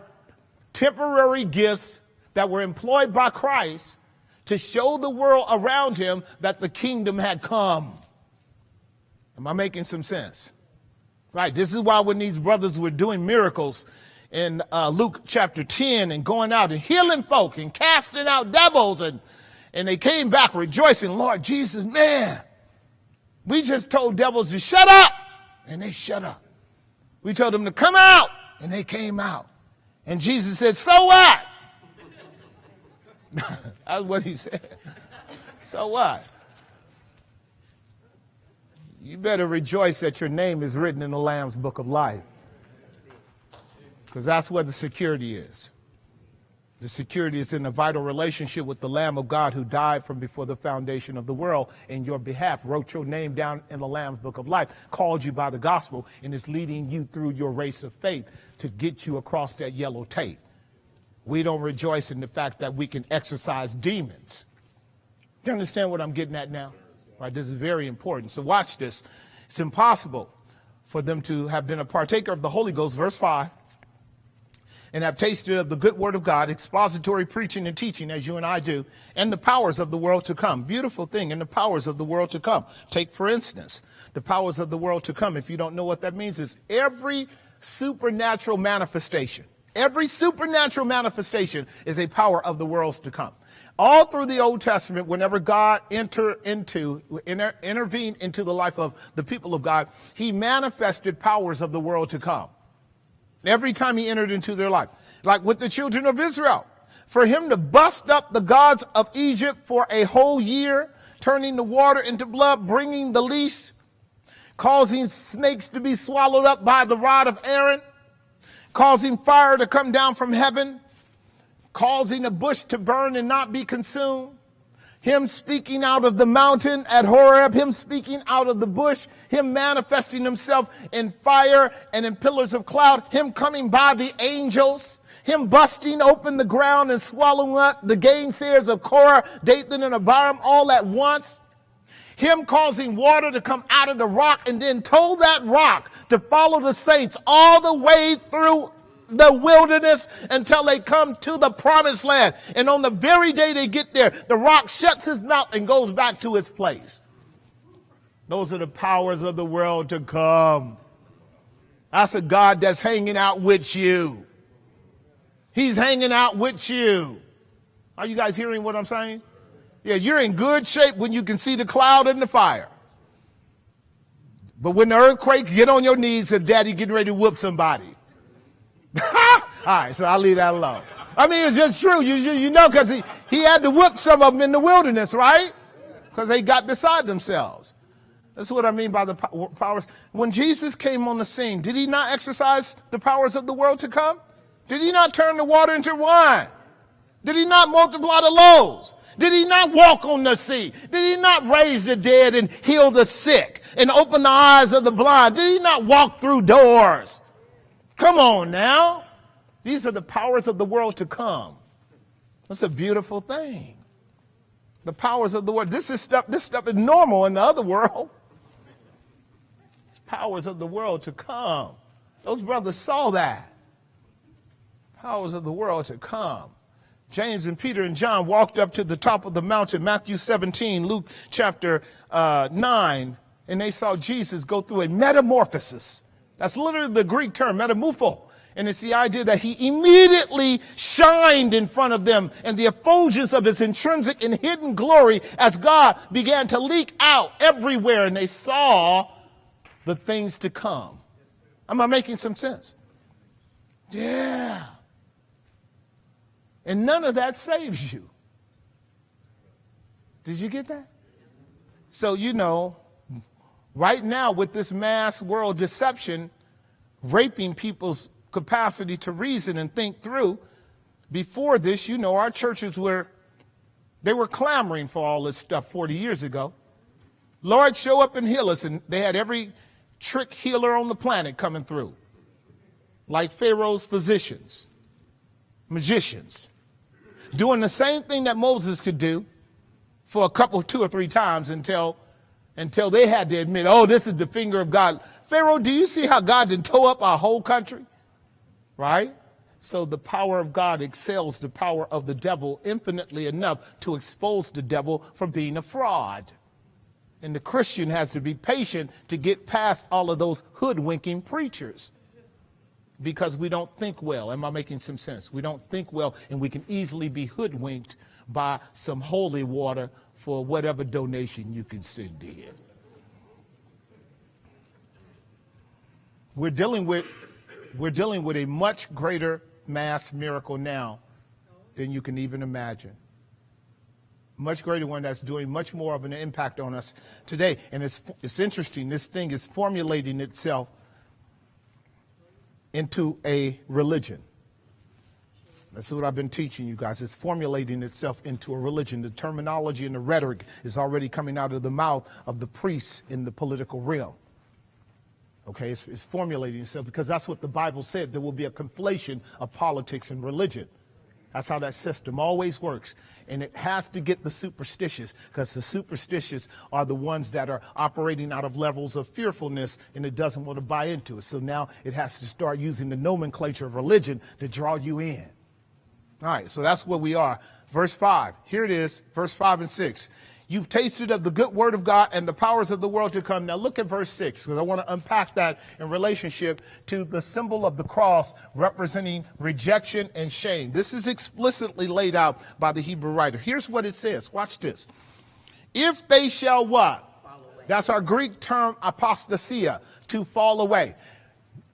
temporary gifts that were employed by Christ to show the world around him that the kingdom had come. Am I making some sense? Right. This is why when these brothers were doing miracles in Luke chapter 10 and going out and healing folk and casting out devils, and they came back rejoicing, Lord Jesus, man, we just told devils to shut up, and they shut up. We told them to come out, and they came out. And Jesus said, so what? That's what he said. So what? You better rejoice that your name is written in the Lamb's book of life. Because that's where the security is. The security is in a vital relationship with the Lamb of God who died from before the foundation of the world in your behalf, wrote your name down in the Lamb's book of life, called you by the gospel, and is leading you through your race of faith to get you across that yellow tape. We don't rejoice in the fact that we can exorcise demons. Do you understand what I'm getting at now? Right, this is very important. So watch this. It's impossible for them to have been a partaker of the Holy Ghost, verse 5, and have tasted of the good word of God, expository preaching and teaching, as you and I do, and the powers of the world to come. Beautiful thing, and the powers of the world to come. Take, for instance, the powers of the world to come. If you don't know what that means, is every supernatural manifestation. Every supernatural manifestation is a power of the worlds to come. All through the Old Testament, whenever God intervened into the life of the people of God, he manifested powers of the world to come. Every time he entered into their life, like with the children of Israel, for him to bust up the gods of Egypt for a whole year, turning the water into blood, bringing the least, causing snakes to be swallowed up by the rod of Aaron, causing fire to come down from heaven, causing a bush to burn and not be consumed, him speaking out of the mountain at Horeb, him speaking out of the bush, him manifesting himself in fire and in pillars of cloud, him coming by the angels, him busting open the ground and swallowing up the gainsayers of Korah, Dathan, and Abiram all at once, him causing water to come out of the rock and then told that rock to follow the saints all the way through the wilderness until they come to the promised land. And on the very day they get there, the rock shuts his mouth and goes back to its place. Those are the powers of the world to come. That's a God that's hanging out with you. He's hanging out with you. Are you guys hearing what I'm saying? Yeah, you're in good shape when you can see the cloud and the fire. But when the earthquake, get on your knees because daddy getting ready to whoop somebody. All right, so I'll leave that alone. I mean, it's just true. You know, because he had to whoop some of them in the wilderness, right? Because they got beside themselves. That's what I mean by the powers. When Jesus came on the scene, did he not exercise the powers of the world to come? Did he not turn the water into wine? Did he not multiply the loaves? Did he not walk on the sea? Did he not raise the dead and heal the sick and open the eyes of the blind? Did he not walk through doors? Come on now. These are the powers of the world to come. That's a beautiful thing. The powers of the world. This stuff is normal in the other world. It's powers of the world to come. Those brothers saw that. Powers of the world to come. James and Peter and John walked up to the top of the mountain, Matthew 17, Luke chapter 9, and they saw Jesus go through a metamorphosis. That's literally the Greek term, metamorpho. And it's the idea that he immediately shined in front of them, and the effulgence of his intrinsic and hidden glory as God began to leak out everywhere, and they saw the things to come. Am I making some sense? Yeah. And none of that saves you. Did you get that? So, you know, right now with this mass world deception, raping people's capacity to reason and think through, before this, you know, our churches were clamoring for all this stuff 40 years ago. Lord, show up and heal us. And they had every trick healer on the planet coming through, like Pharaoh's physicians, magicians, doing the same thing that Moses could do for two or three times until they had to admit, oh, this is the finger of God. Pharaoh, do you see how God did tow up our whole country? Right? So the power of God excels the power of the devil infinitely enough to expose the devil for being a fraud. And the Christian has to be patient to get past all of those hoodwinking preachers, because we don't think well. Am I making some sense? We don't think well, and we can easily be hoodwinked by some holy water for whatever donation you can send in. We're dealing with a much greater mass miracle now than you can even imagine. Much greater one that's doing much more of an impact on us today. And it's interesting. This thing is formulating itself into a religion. That's what I've been teaching you guys. It's formulating itself into a religion. The terminology and the rhetoric is already coming out of the mouth of the priests in the political realm. Okay, it's formulating itself because that's what the Bible said. There will be a conflation of politics and religion. That's how that system always works. And it has to get the superstitious, because the superstitious are the ones that are operating out of levels of fearfulness, and it doesn't want to buy into it. So now it has to start using the nomenclature of religion to draw you in. All right, so that's where we are. Verse 5. Here it is, verse 5 and 6. You've tasted of the good word of God and the powers of the world to come. Now look at verse 6, because I want to unpack that in relationship to the symbol of the cross representing rejection and shame. This is explicitly laid out by the Hebrew writer. Here's what it says. Watch this. If they shall what? That's our Greek term apostasia, to fall away.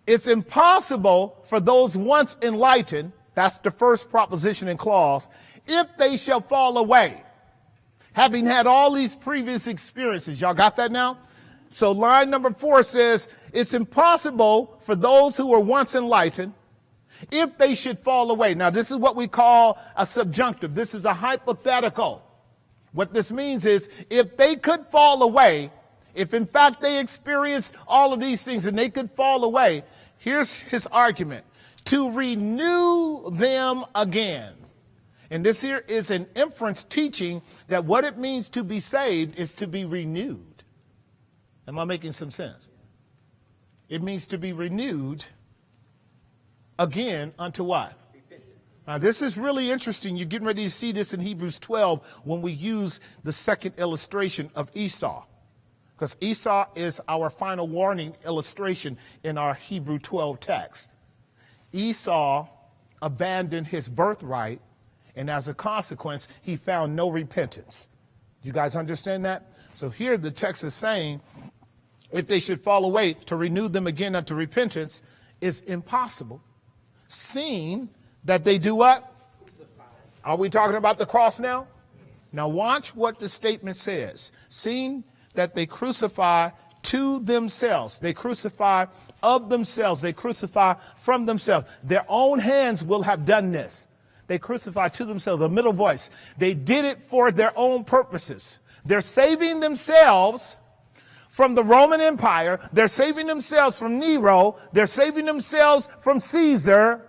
It's impossible for those once enlightened, that's the first proposition and clause, if they shall fall away, having had all these previous experiences. Y'all got that now? So line number 4 says, it's impossible for those who were once enlightened, if they should fall away. Now, this is what we call a subjunctive. This is a hypothetical. What this means is, if they could fall away, if in fact they experienced all of these things and they could fall away, here's his argument: to renew them again. And this here is an inference teaching that what it means to be saved is to be renewed. Am I making some sense? It means to be renewed again unto what? Repentance. Now this is really interesting. You're getting ready to see this in Hebrews 12 when we use the second illustration of Esau. Because Esau is our final warning illustration in our Hebrew 12 text. Esau abandoned his birthright, and as a consequence, he found no repentance. You guys understand that? So here the text is saying, if they should fall away, to renew them again unto repentance is impossible, seeing that they do what? Are we talking about the cross now? Now watch what the statement says. Seeing that they crucify to themselves. They crucify of themselves. They crucify from themselves. Their own hands will have done this. They crucify to themselves, a middle voice. They did it for their own purposes. They're saving themselves from the Roman Empire. They're saving themselves from Nero. They're saving themselves from Caesar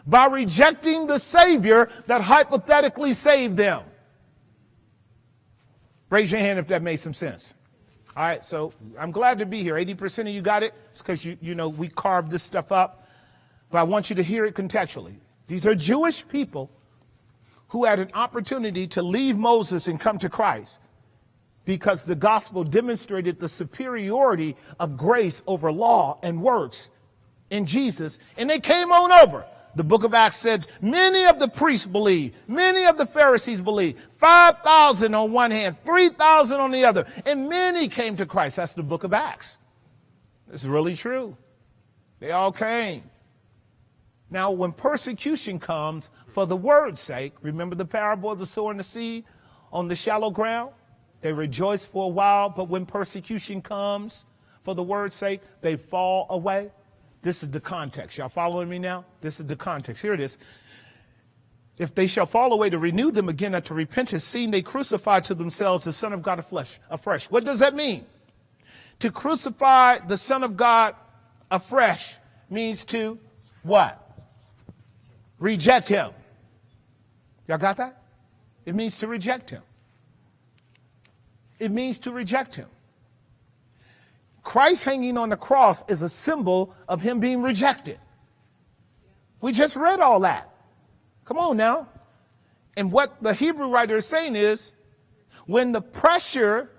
by rejecting the Savior that hypothetically saved them. Raise your hand if that made some sense. All right, so I'm glad to be here. 80% of you got it. It's because, you know, we carved this stuff up. But I want you to hear it contextually. These are Jewish people who had an opportunity to leave Moses and come to Christ because the gospel demonstrated the superiority of grace over law and works in Jesus. And they came on over. The book of Acts said many of the priests believed, many of the Pharisees believed, 5,000 on one hand, 3,000 on the other, and many came to Christ. That's the book of Acts. It's really true. They all came. Now, when persecution comes for the word's sake, remember the parable of the sower and the seed on the shallow ground? They rejoice for a while, but when persecution comes for the word's sake, they fall away. This is the context. Y'all following me now? This is the context. Here it is. If they shall fall away, to renew them again unto repentance, seeing they crucify to themselves the Son of God afresh. What does that mean? To crucify the Son of God afresh means to what? Reject him. Y'all got that? It means to reject him. It means to reject him. Christ hanging on the cross is a symbol of him being rejected. We just read all that. Come on now. And what the Hebrew writer is saying is, when the pressure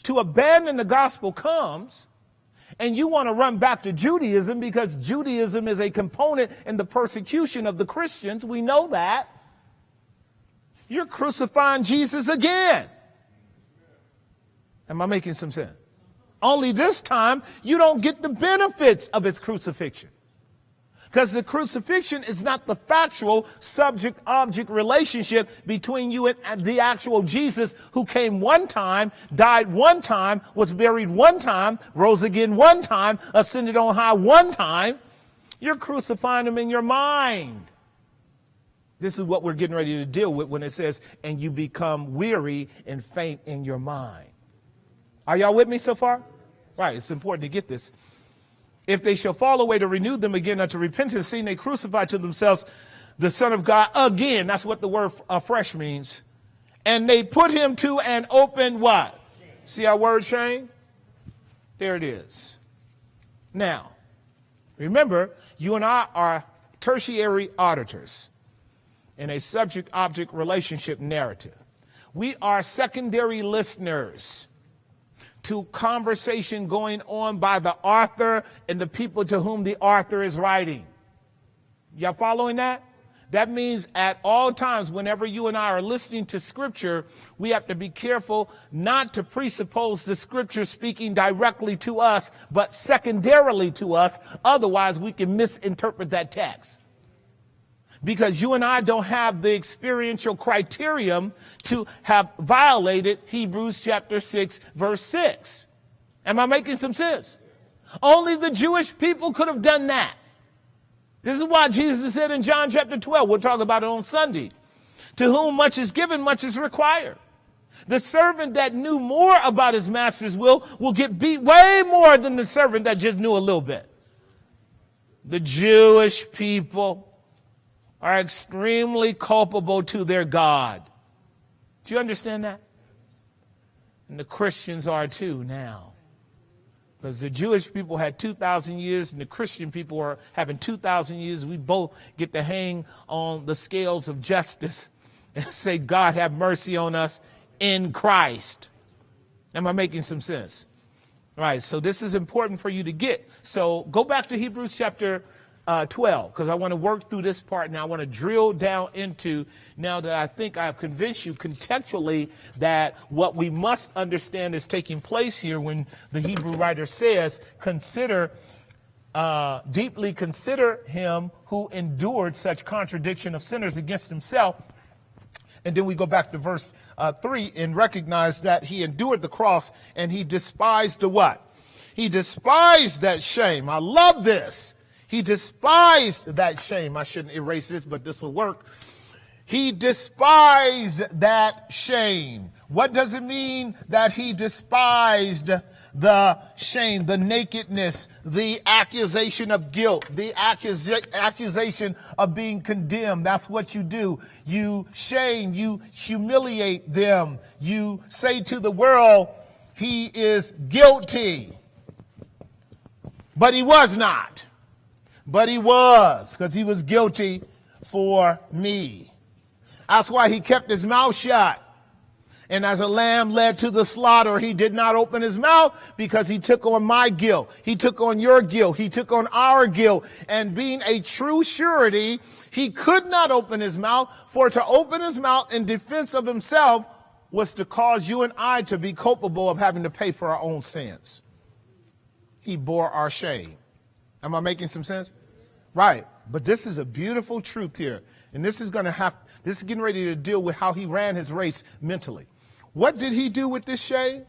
to abandon the gospel comes, and you want to run back to Judaism because Judaism is a component in the persecution of the Christians, we know that, you're crucifying Jesus again. Am I making some sense? Only this time, you don't get the benefits of its crucifixion. Because the crucifixion is not the factual subject-object relationship between you and the actual Jesus who came one time, died one time, was buried one time, rose again one time, ascended on high one time. You're crucifying him in your mind. This is what we're getting ready to deal with when it says, and you become weary and faint in your mind. Are y'all with me so far? Right, it's important to get this. If they shall fall away, to renew them again unto repentance, seeing they crucify to themselves the Son of God again. That's what the word afresh means. And they put him to an open what? See our word shame? There it is. Now, remember, you and I are tertiary auditors in a subject-object relationship narrative. We are secondary listeners to conversation going on by the author and the people to whom the author is writing. Y'all following that? That means at all times, whenever you and I are listening to Scripture, we have to be careful not to presuppose the Scripture speaking directly to us, but secondarily to us. Otherwise, we can misinterpret that text. Because you and I don't have the experiential criterion to have violated Hebrews chapter 6, verse 6. Am I making some sense? Only the Jewish people could have done that. This is why Jesus said in John chapter 12, we'll talk about it on Sunday, to whom much is given, much is required. The servant that knew more about his master's will get beat way more than the servant that just knew a little bit. The Jewish people are extremely culpable to their God. Do you understand that? And the Christians are too now. Because the Jewish people had 2,000 years and the Christian people are having 2,000 years. We both get to hang on the scales of justice and say, God have mercy on us in Christ. Am I making some sense? All right, so this is important for you to get. So go back to Hebrews chapter 12, because I want to work through this part now. I want to drill down into, now that I think I've convinced you contextually that what we must understand is taking place here when the Hebrew writer says, deeply consider him who endured such contradiction of sinners against himself. And then we go back to verse 3 and recognize that he endured the cross and he despised the what? He despised that shame. I love this. He despised that shame. I shouldn't erase this, but this will work. He despised that shame. What does it mean that he despised the shame, the nakedness, the accusation of guilt, the accusation of being condemned? That's what you do. You shame, you humiliate them. You say to the world, he is guilty. But he was not. But he was, because he was guilty for me. That's why he kept his mouth shut. And as a lamb led to the slaughter, he did not open his mouth because he took on my guilt. He took on your guilt. He took on our guilt. And being a true surety, he could not open his mouth, for to open his mouth in defense of himself was to cause you and I to be culpable of having to pay for our own sins. He bore our shame. Am I making some sense? Right. But this is a beautiful truth here. And this is getting ready to deal with how he ran his race mentally. What did he do with this shame?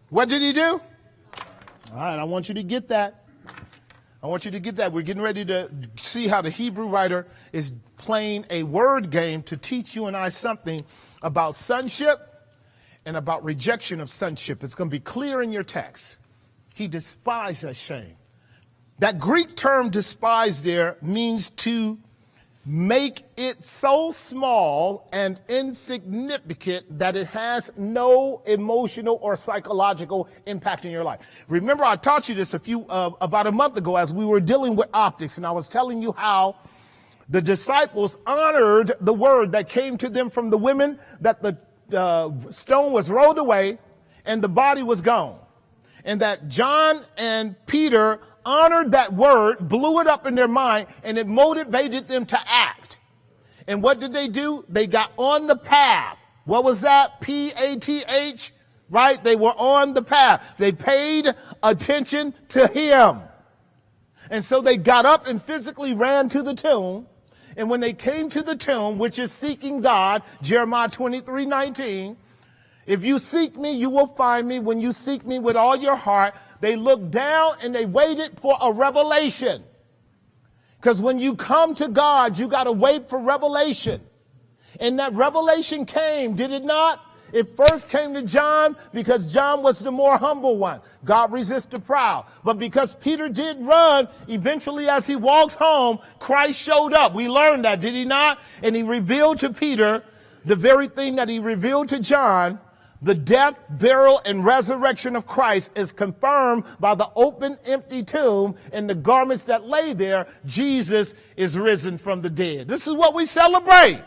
What did he do? All right, I want you to get that. I want you to get that. We're getting ready to see how the Hebrew writer is playing a word game to teach you and I something about sonship and about rejection of sonship. It's going to be clear in your text. He despised that shame. That Greek term despise there means to make it so small and insignificant that it has no emotional or psychological impact in your life. Remember, I taught you this about a month ago as we were dealing with optics, and I was telling you how the disciples honored the word that came to them from the women that the stone was rolled away and the body was gone. And that John and Peter honored that word, blew it up in their mind, and it motivated them to act. And what did they do? They got on the path. What was that? P-A-T-H, right? They were on the path. They paid attention to him. And so they got up and physically ran to the tomb. And when they came to the tomb, which is seeking God, Jeremiah 23:19, if you seek me, you will find me when you seek me with all your heart. They looked down and they waited for a revelation. Because when you come to God, you got to wait for revelation. And that revelation came, did it not? It first came to John because John was the more humble one. God resists the proud. But because Peter did run, eventually as he walked home, Christ showed up. We learned that, did he not? And he revealed to Peter the very thing that he revealed to John. The death, burial, and resurrection of Christ is confirmed by the open, empty tomb and the garments that lay there. Jesus is risen from the dead. This is what we celebrate,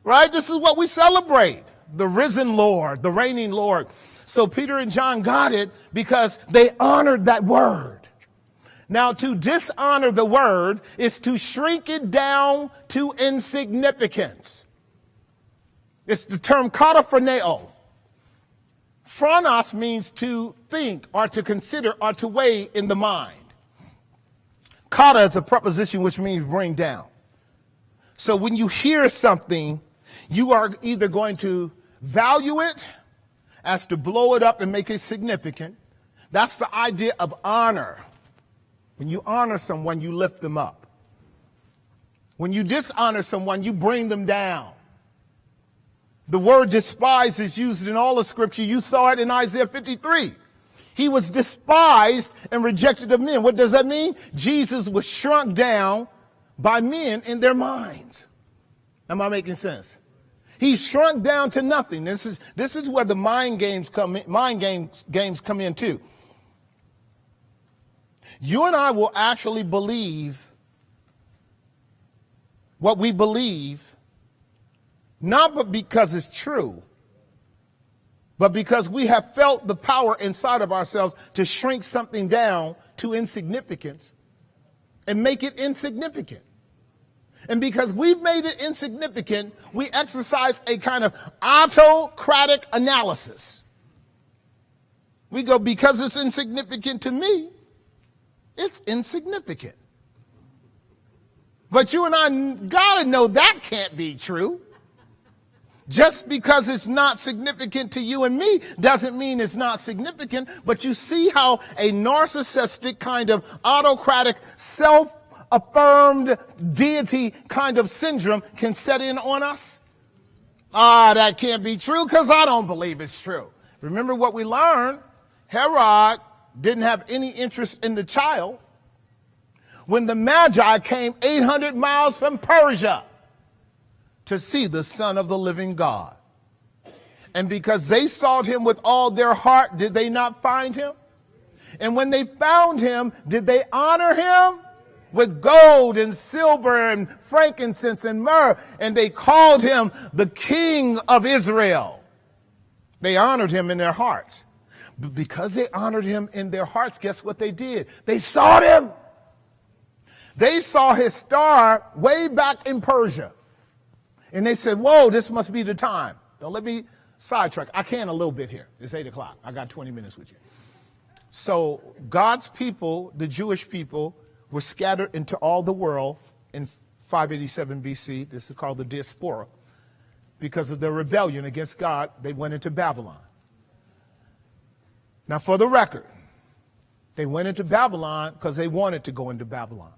right? This is what we celebrate. The risen Lord, the reigning Lord. So Peter and John got it because they honored that word. Now, to dishonor the word is to shrink it down to insignificance. It's the term kataphroneo. Phronos means to think or to consider or to weigh in the mind. Kata is a preposition which means bring down. So when you hear something, you are either going to value it as to blow it up and make it significant. That's the idea of honor. When you honor someone, you lift them up. When you dishonor someone, you bring them down. The word despise is used in all of Scripture. You saw it in Isaiah 53. He was despised and rejected of men. What does that mean? Jesus was shrunk down by men in their minds. Am I making sense? He's shrunk down to nothing. This is where the mind games come in too. You and I will actually believe what we believe, not but because it's true, but because we have felt the power inside of ourselves to shrink something down to insignificance and make it insignificant. And because we've made it insignificant, we exercise a kind of autocratic analysis. We go, because it's insignificant to me, it's insignificant. But you and I gotta know that can't be true. Just because it's not significant to you and me doesn't mean it's not significant. But you see how a narcissistic kind of autocratic, self-affirmed deity kind of syndrome can set in on us? That can't be true because I don't believe it's true. Remember what we learned? Herod didn't have any interest in the child when the Magi came 800 miles from Persia to see the Son of the living God. And because they sought him with all their heart, did they not find him? And when they found him, did they honor him? With gold and silver and frankincense and myrrh. And they called him the King of Israel. They honored him in their hearts. But because they honored him in their hearts, guess what they did? They sought him. They saw his star way back in Persia. And they said, whoa, this must be the time. Don't let me sidetrack. I can a little bit here. It's 8 o'clock. I got 20 minutes with you. So God's people, the Jewish people, were scattered into all the world in 587 BC. This is called the diaspora. Because of their rebellion against God, they went into Babylon. Now, for the record, they went into Babylon because they wanted to go into Babylon.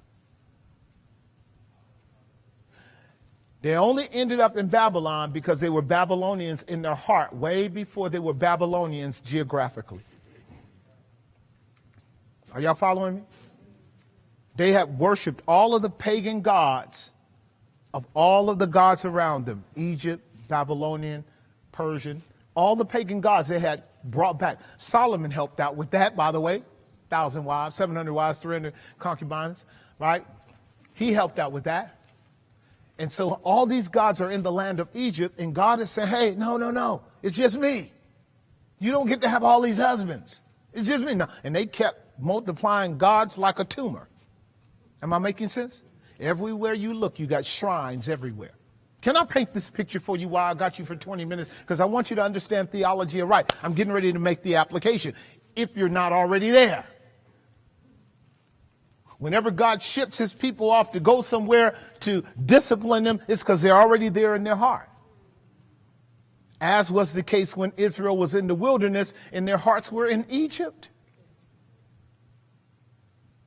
They only ended up in Babylon because they were Babylonians in their heart, way before they were Babylonians geographically. Are y'all following me? They had worshipped all of the pagan gods of all of the gods around them. Egypt, Babylonian, Persian, all the pagan gods they had brought back. Solomon helped out with that, by the way. 1,000 wives, 700 wives, 300 concubines, right? He helped out with that. And so all these gods are in the land of Egypt, and God is saying, hey, no, it's just me. You don't get to have all these husbands. It's just me. No. And they kept multiplying gods like a tumor. Am I making sense? Everywhere you look, you got shrines everywhere. Can I paint this picture for you while I got you for 20 minutes? Because I want you to understand theology right. I'm getting ready to make the application, if you're not already there. Whenever God ships his people off to go somewhere to discipline them, it's because they're already there in their heart. As was the case when Israel was in the wilderness and their hearts were in Egypt.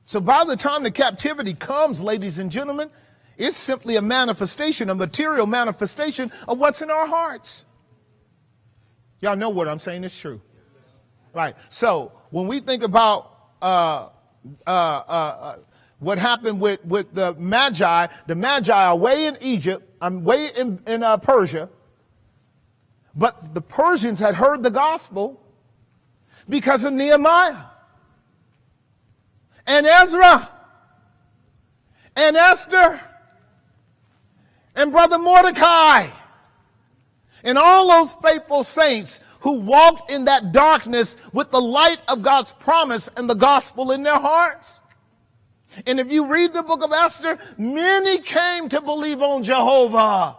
So by the time the captivity comes, ladies and gentlemen, it's simply a manifestation, a material manifestation of what's in our hearts. Y'all know what I'm saying is true. Right. So when we think about what happened with the Magi are way in Egypt, way in Persia. But the Persians had heard the gospel because of Nehemiah and Ezra and Esther and Brother Mordecai and all those faithful saints who walked in that darkness with the light of God's promise and the gospel in their hearts. And if you read the book of Esther, many came to believe on Jehovah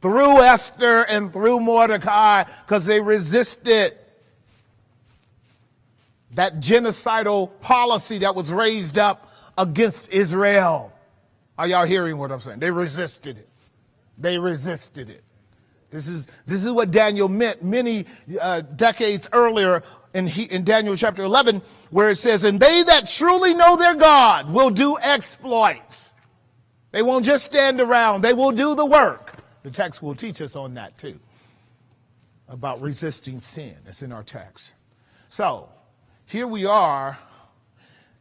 through Esther and through Mordecai because they resisted that genocidal policy that was raised up against Israel. Are y'all hearing what I'm saying? They resisted it. They resisted it. This is what Daniel meant many decades earlier in Daniel chapter 11, where it says, and they that truly know their God will do exploits. They won't just stand around. They will do the work. The text will teach us on that too, about resisting sin. That's in our text. So here we are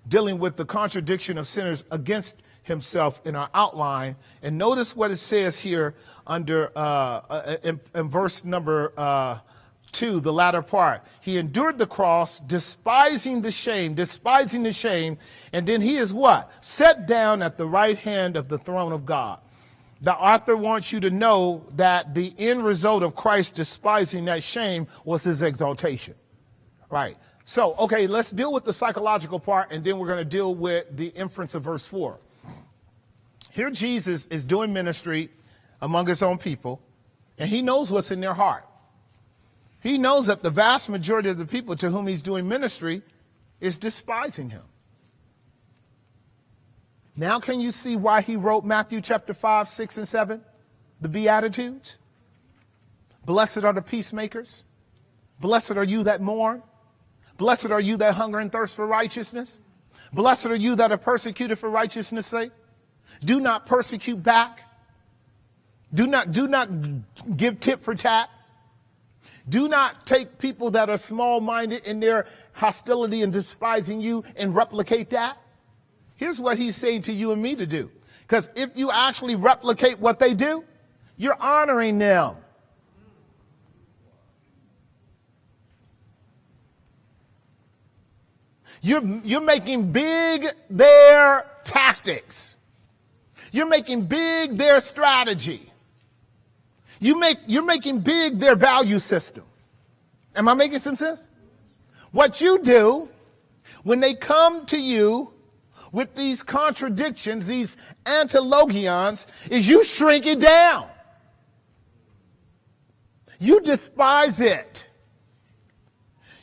dealing with the contradiction of sinners against himself in our outline. And notice what it says here under in verse number 2, the latter part. He endured the cross, despising the shame, and then he is what? Set down at the right hand of the throne of God. The author wants you to know that the end result of Christ despising that shame was his exaltation. Right. So, okay, let's deal with the psychological part, and then we're going to deal with the inference of verse 4. Here Jesus is doing ministry among his own people, and he knows what's in their heart. He knows that the vast majority of the people to whom he's doing ministry is despising him. Now can you see why he wrote Matthew chapter 5, 6, and 7? The Beatitudes. Blessed are the peacemakers. Blessed are you that mourn. Blessed are you that hunger and thirst for righteousness. Blessed are you that are persecuted for righteousness' sake. Do not persecute back. Do not give tit for tat. Do not take people that are small-minded in their hostility and despising you and replicate that. Here's what he's saying to you and me to do. Because if you actually replicate what they do, you're honoring them. You're making big their tactics. You're making big their strategy. You're making big their value system. Am I making some sense? What you do when they come to you with these contradictions, these antilogions, is you shrink it down. You despise it.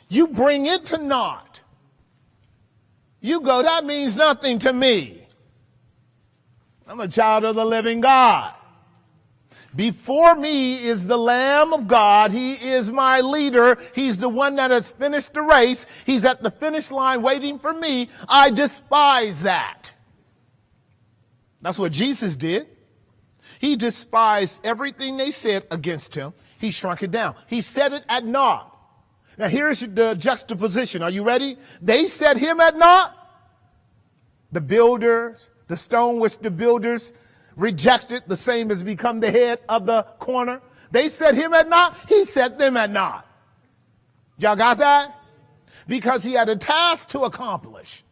You bring it to naught. You go, that means nothing to me. I'm a child of the living God. Before me is the Lamb of God. He is my leader. He's the one that has finished the race. He's at the finish line waiting for me. I despise that. That's what Jesus did. He despised everything they said against him. He shrunk it down. He set it at naught. Now here's the juxtaposition. Are you ready? They set him at naught. The builders, the stone which the builders rejected, the same has become the head of the corner. They set him at naught. He set them at naught. Y'all got that? Because he had a task to accomplish.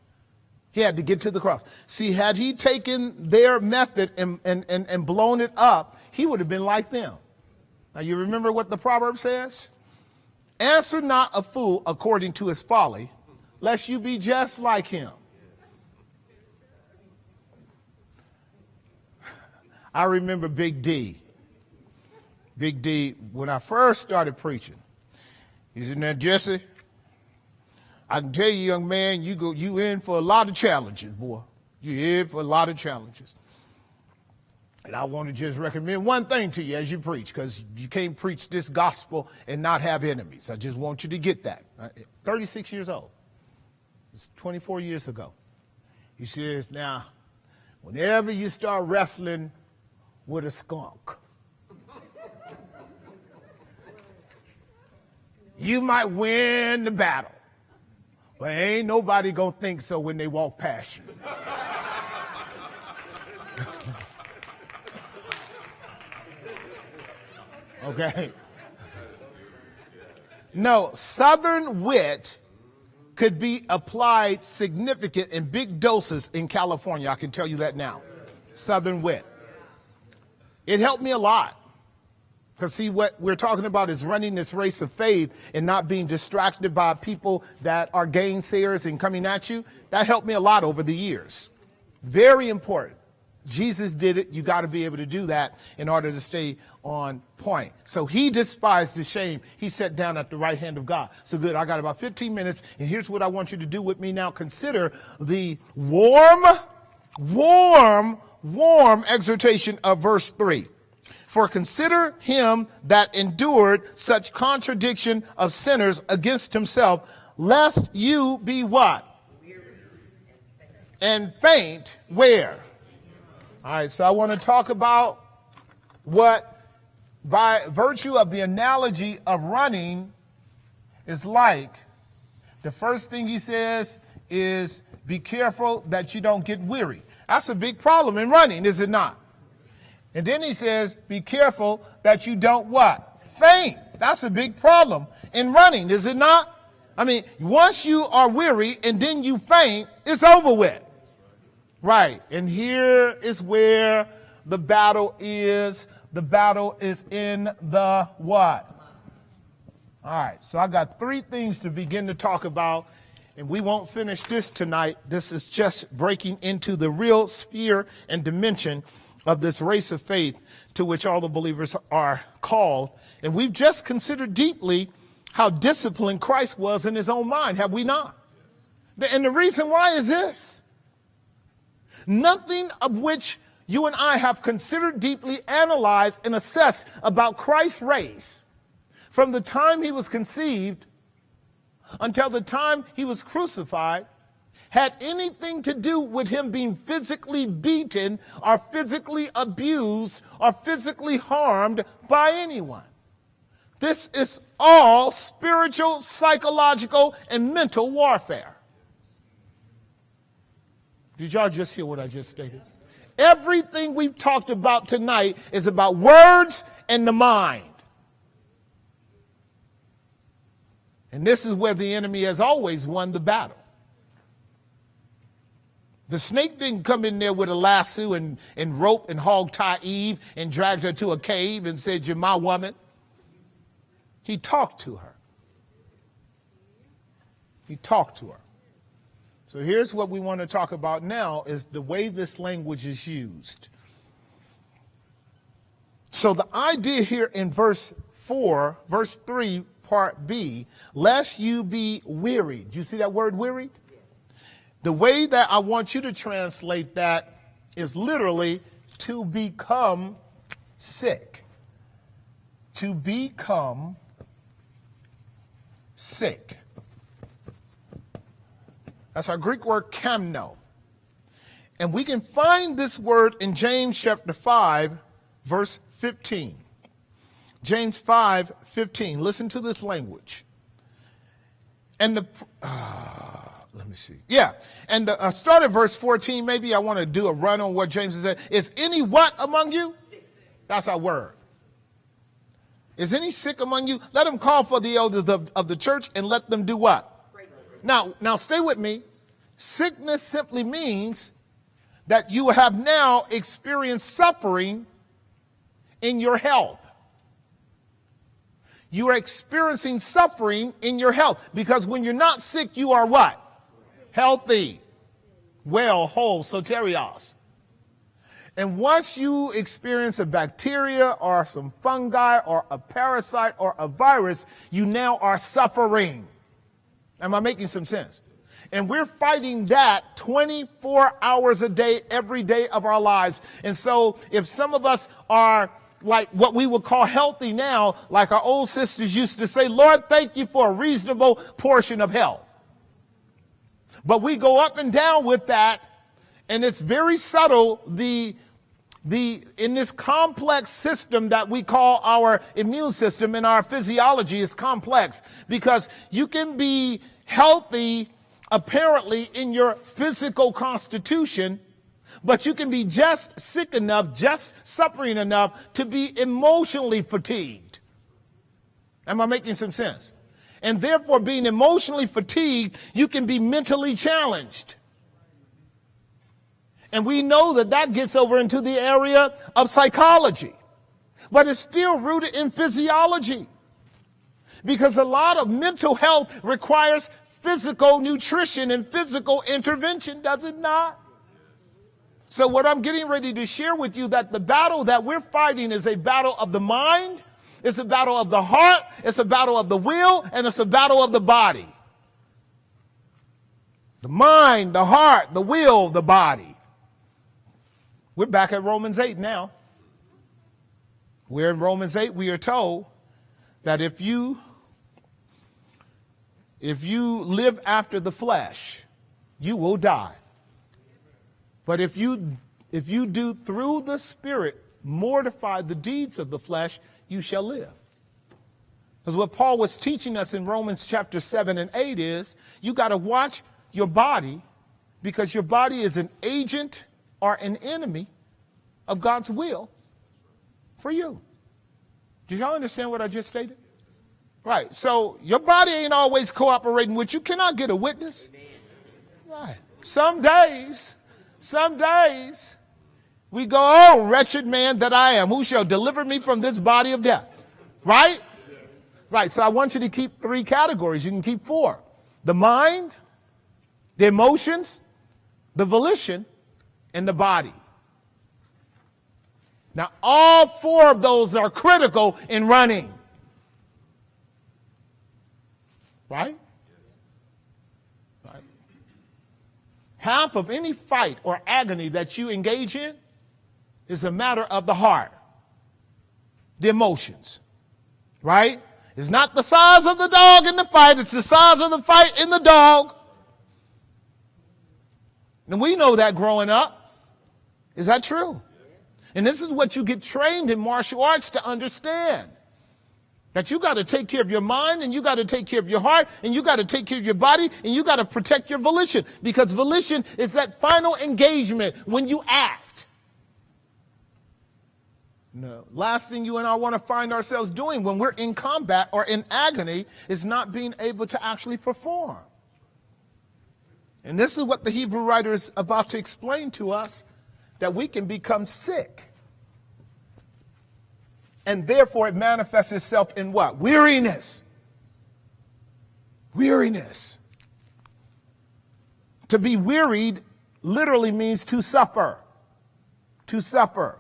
He had to get to the cross. See, had he taken their method and blown it up, he would have been like them. Now you remember what the proverb says? Answer not a fool according to his folly, lest you be just like him. I remember Big D. Big D, when I first started preaching, he said, now, Jesse, I can tell you, young man, you in for a lot of challenges, boy. You in for a lot of challenges. And I want to just recommend one thing to you as you preach, because you can't preach this gospel and not have enemies. I just want you to get that. 36 years old. It's 24 years ago. He says, now, whenever you start wrestling with a skunk, you might win the battle, but ain't nobody gonna think so when they walk past you. Okay? No, Southern wit could be applied significant in big doses in California. I can tell you that now. Southern wit. It helped me a lot. Because see, what we're talking about is running this race of faith and not being distracted by people that are gainsayers and coming at you. That helped me a lot over the years. Very important. Jesus did it. You got to be able to do that in order to stay on point. So he despised the shame. He sat down at the right hand of God. So good. I got about 15 minutes. And here's what I want you to do with me now. Consider the warm exhortation of verse 3. For consider him that endured such contradiction of sinners against himself, lest you be what? Wearied. And faint where? All right, so I want to talk about what, by virtue of the analogy of running, is like. The first thing he says is be careful that you don't get weary. That's a big problem in running, is it not? And then he says, be careful that you don't what? Faint. That's a big problem in running, is it not? I mean, once you are weary and then you faint, it's over with. Right. And here is where the battle is. The battle is in the what? All right, so I got three things to begin to talk about, and we won't finish this tonight. This is just breaking into the real sphere and dimension of this race of faith to which all the believers are called. And we've just considered deeply how disciplined Christ was in his own mind, have we not? And the reason why is this. Nothing of which you and I have considered deeply, analyzed, and assessed about Christ's race from the time he was conceived until the time he was crucified had anything to do with him being physically beaten or physically abused or physically harmed by anyone. This is all spiritual, psychological, and mental warfare. Did y'all just hear what I just stated? Everything we've talked about tonight is about words and the mind. And this is where the enemy has always won the battle. The snake didn't come in there with a lasso and rope and hog tie Eve and dragged her to a cave and said, "You're my woman." He talked to her. He talked to her. So here's what we want to talk about now is the way this language is used. So the idea here in verse 3, part B, lest you be wearied. Do you see that word wearied? The way that I want you to translate that is literally to become sick. To become sick. That's our Greek word kamno. And we can find this word in James chapter 5, verse 15. James 5:15. Listen to this language. And let me see. Yeah. And start at verse 14. Maybe I want to do a run on what James said. Is any what among you? That's our word. Is any sick among you? Let them call for the elders of the church and let them do what? Now stay with me. Sickness simply means that you have now experienced suffering in your health. You are experiencing suffering in your health because when you're not sick, you are what? Healthy, well, whole, soterios. And once you experience a bacteria or some fungi or a parasite or a virus, you now are suffering. Am I making some sense? And we're fighting that 24 hours a day, every day of our lives. And so if some of us are like what we would call healthy now, like our old sisters used to say, Lord, thank you for a reasonable portion of health. But we go up and down with that, and it's very subtle, in this complex system that we call our immune system and our physiology is complex because you can be healthy apparently in your physical constitution, but you can be just sick enough, just suffering enough to be emotionally fatigued. Am I making some sense? And therefore, being emotionally fatigued, you can be mentally challenged. And we know that that gets over into the area of psychology. But it's still rooted in physiology. Because a lot of mental health requires physical nutrition and physical intervention, does it not? So what I'm getting ready to share with you, that the battle that we're fighting is a battle of the mind, it's a battle of the heart, it's a battle of the will, and it's a battle of the body. The mind, the heart, the will, the body. We're back at Romans 8 now. We're in Romans 8. We are told that if you live after the flesh, you will die. But if you do through the Spirit mortify the deeds of the flesh, you shall live. Because what Paul was teaching us in Romans chapter 7 and 8 is you got to watch your body because your body is an agent or an enemy of God's will for you. Did y'all understand what I just stated? Right. So your body ain't always cooperating with you. Can I get a witness? Right. Some days we go, oh, wretched man that I am, who shall deliver me from this body of death? Right? Right, so I want you to keep 3 categories. You can keep 4. The mind, the emotions, the volition, and the body. Now, all 4 of those are critical in running. Right? Right. Half of any fight or agony that you engage in is a matter of the heart, the emotions. Right? It's not the size of the dog in the fight, it's the size of the fight in the dog. And we know that growing up. Is that true? And this is what you get trained in martial arts to understand. That you got to take care of your mind, and you got to take care of your heart, and you got to take care of your body, and you got to protect your volition. Because volition is that final engagement when you act. No. Last thing you and I want to find ourselves doing when we're in combat or in agony is not being able to actually perform. And this is what the Hebrew writer is about to explain to us, that we can become sick. And therefore it manifests itself in what? Weariness. Weariness. To be wearied literally means to suffer. To suffer.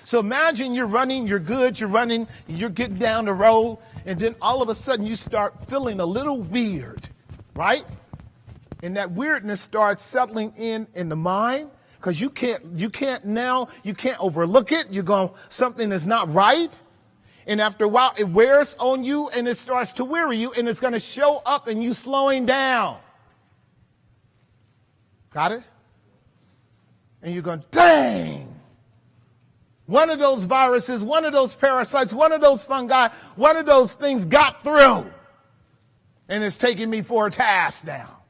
So imagine you're running, you're good, you're running, you're getting down the road, and then all of a sudden you start feeling a little weird, right? And that weirdness starts settling in the mind, because you can't overlook it. You're going, something is not right. And after a while, it wears on you and it starts to weary you, and it's going to show up in you slowing down. Got it? And you're going, dang. One of those viruses, one of those parasites, one of those fungi, one of those things got through. And it's taking me for a task now.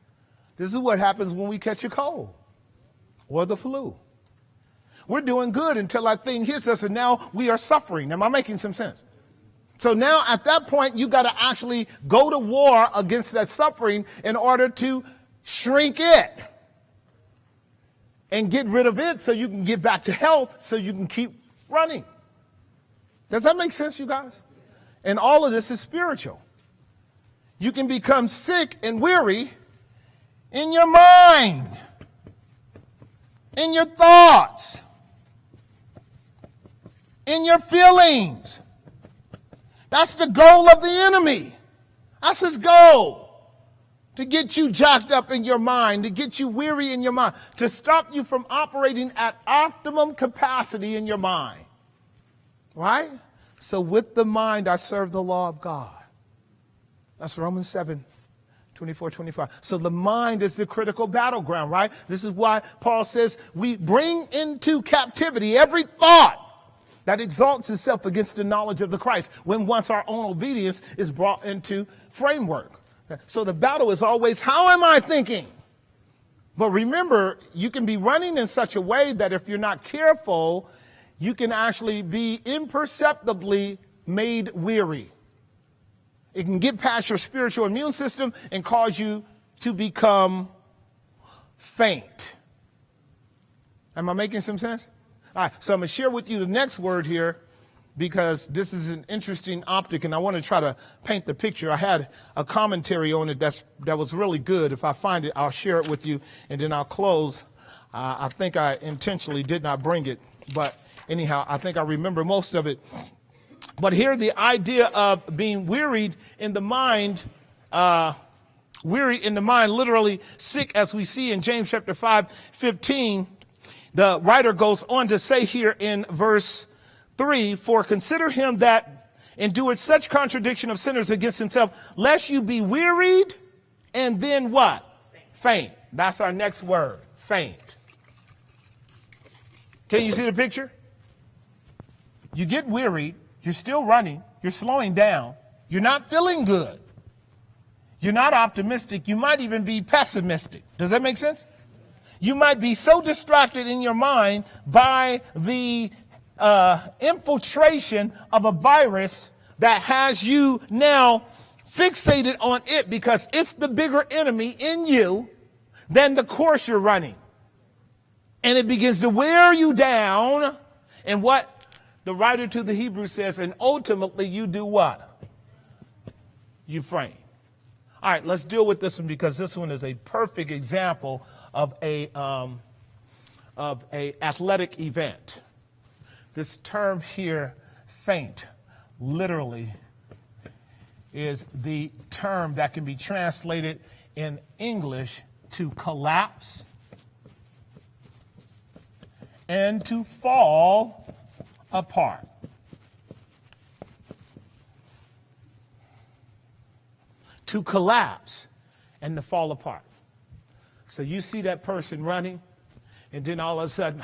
This is what happens when we catch a cold or the flu. We're doing good until that thing hits us, and now we are suffering. Am I making some sense? So now at that point, you got to actually go to war against that suffering in order to shrink it and get rid of it so you can get back to health, so you can keep running. Does that make sense, you guys? And all of this is spiritual. You can become sick and weary in your mind, in your thoughts, in your feelings. That's the goal of the enemy. That's his goal. To get you jacked up in your mind, to get you weary in your mind, to stop you from operating at optimum capacity in your mind. Right? So with the mind, I serve the law of God. That's Romans 7:24-25. So the mind is the critical battleground, right? This is why Paul says we bring into captivity every thought that exalts itself against the knowledge of the Christ, when once our own obedience is brought into framework. So the battle is always, how am I thinking? But remember, you can be running in such a way that if you're not careful, you can actually be imperceptibly made weary. It can get past your spiritual immune system and cause you to become faint. Am I making some sense? All right, so I'm going to share with you the next word here, because this is an interesting optic, and I want to try to paint the picture. I had a commentary on it that was really good. If I find it, I'll share it with you, and then I'll close. I think I intentionally did not bring it, but anyhow, I think I remember most of it. But here, the idea of being wearied in the mind, literally sick, as we see in James chapter 5:15. The writer goes on to say here in verse 3, for consider him that endured such contradiction of sinners against himself, lest you be wearied and then what? Faint. That's our next word, faint. Can you see the picture? You get wearied, you're still running, you're slowing down, you're not feeling good, you're not optimistic, you might even be pessimistic. Does that make sense? You might be so distracted in your mind by the infiltration of a virus that has you now fixated on it, because it's the bigger enemy in you than the course you're running. And it begins to wear you down. And what the writer to the Hebrews says, and ultimately you do what? you faint. All right, let's deal with this one because this one is a perfect example of a athletic event. This term here, faint, literally is the term that can be translated in English to collapse and to fall apart. To collapse and to fall apart. So you see that person running, and then all of a sudden,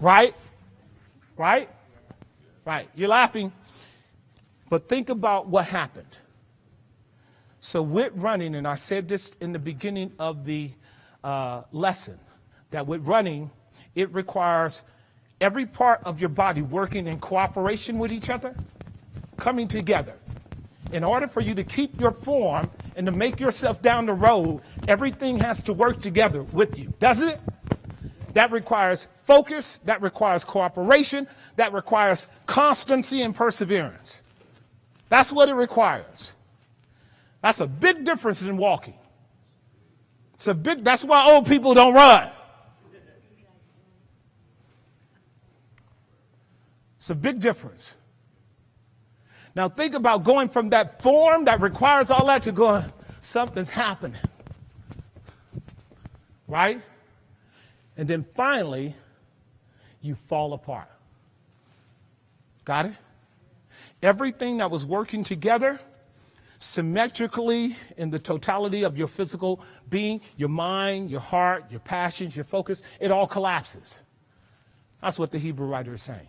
right? Right? Right. You're laughing, but think about what happened. So with running, and I said this in the beginning of the lesson, that with running, it requires every part of your body working in cooperation with each other, coming together. In order for you to keep your form and to make yourself down the road, everything has to work together with you, doesn't it? That requires focus, that requires cooperation, that requires constancy and perseverance. That's what it requires. That's a big difference in walking. That's why old people don't run. It's a big difference. Now think about going from that form that requires all that to going, something's happening. Right? And then finally, you fall apart. Got it? Everything that was working together symmetrically in the totality of your physical being, your mind, your heart, your passions, your focus, it all collapses. That's what the Hebrew writer is saying.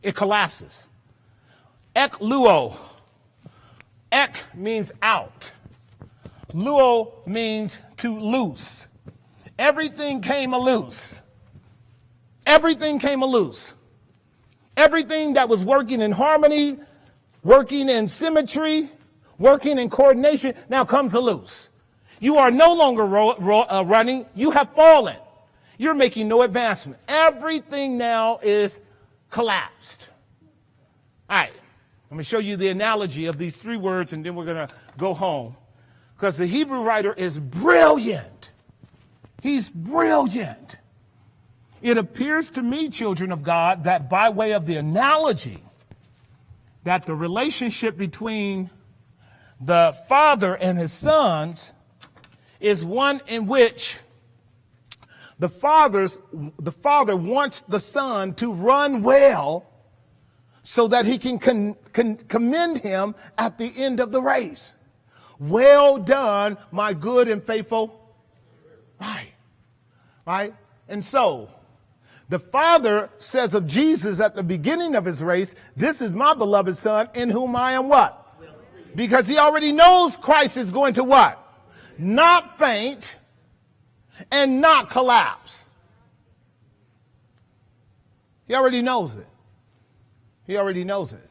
It collapses. Ek luo. Ek means out. Luo means to loose. Everything came loose. Everything came loose. Everything that was working in harmony, working in symmetry, working in coordination, now comes loose. You are no longer running. You have fallen. You're making no advancement. Everything now is collapsed. All right. Let me show you the analogy of these three words, and then we're going to go home. Because the Hebrew writer is brilliant. He's brilliant. It appears to me, children of God, that by way of the analogy, that the relationship between the father and his sons is one in which the father wants the son to run well so that he can commend him at the end of the race. Well done, my good and faithful. Right? And so the Father says of Jesus at the beginning of his race, this is my beloved Son in whom I am what? Because he already knows Christ is going to what? Not faint and not collapse. He already knows it. He already knows it.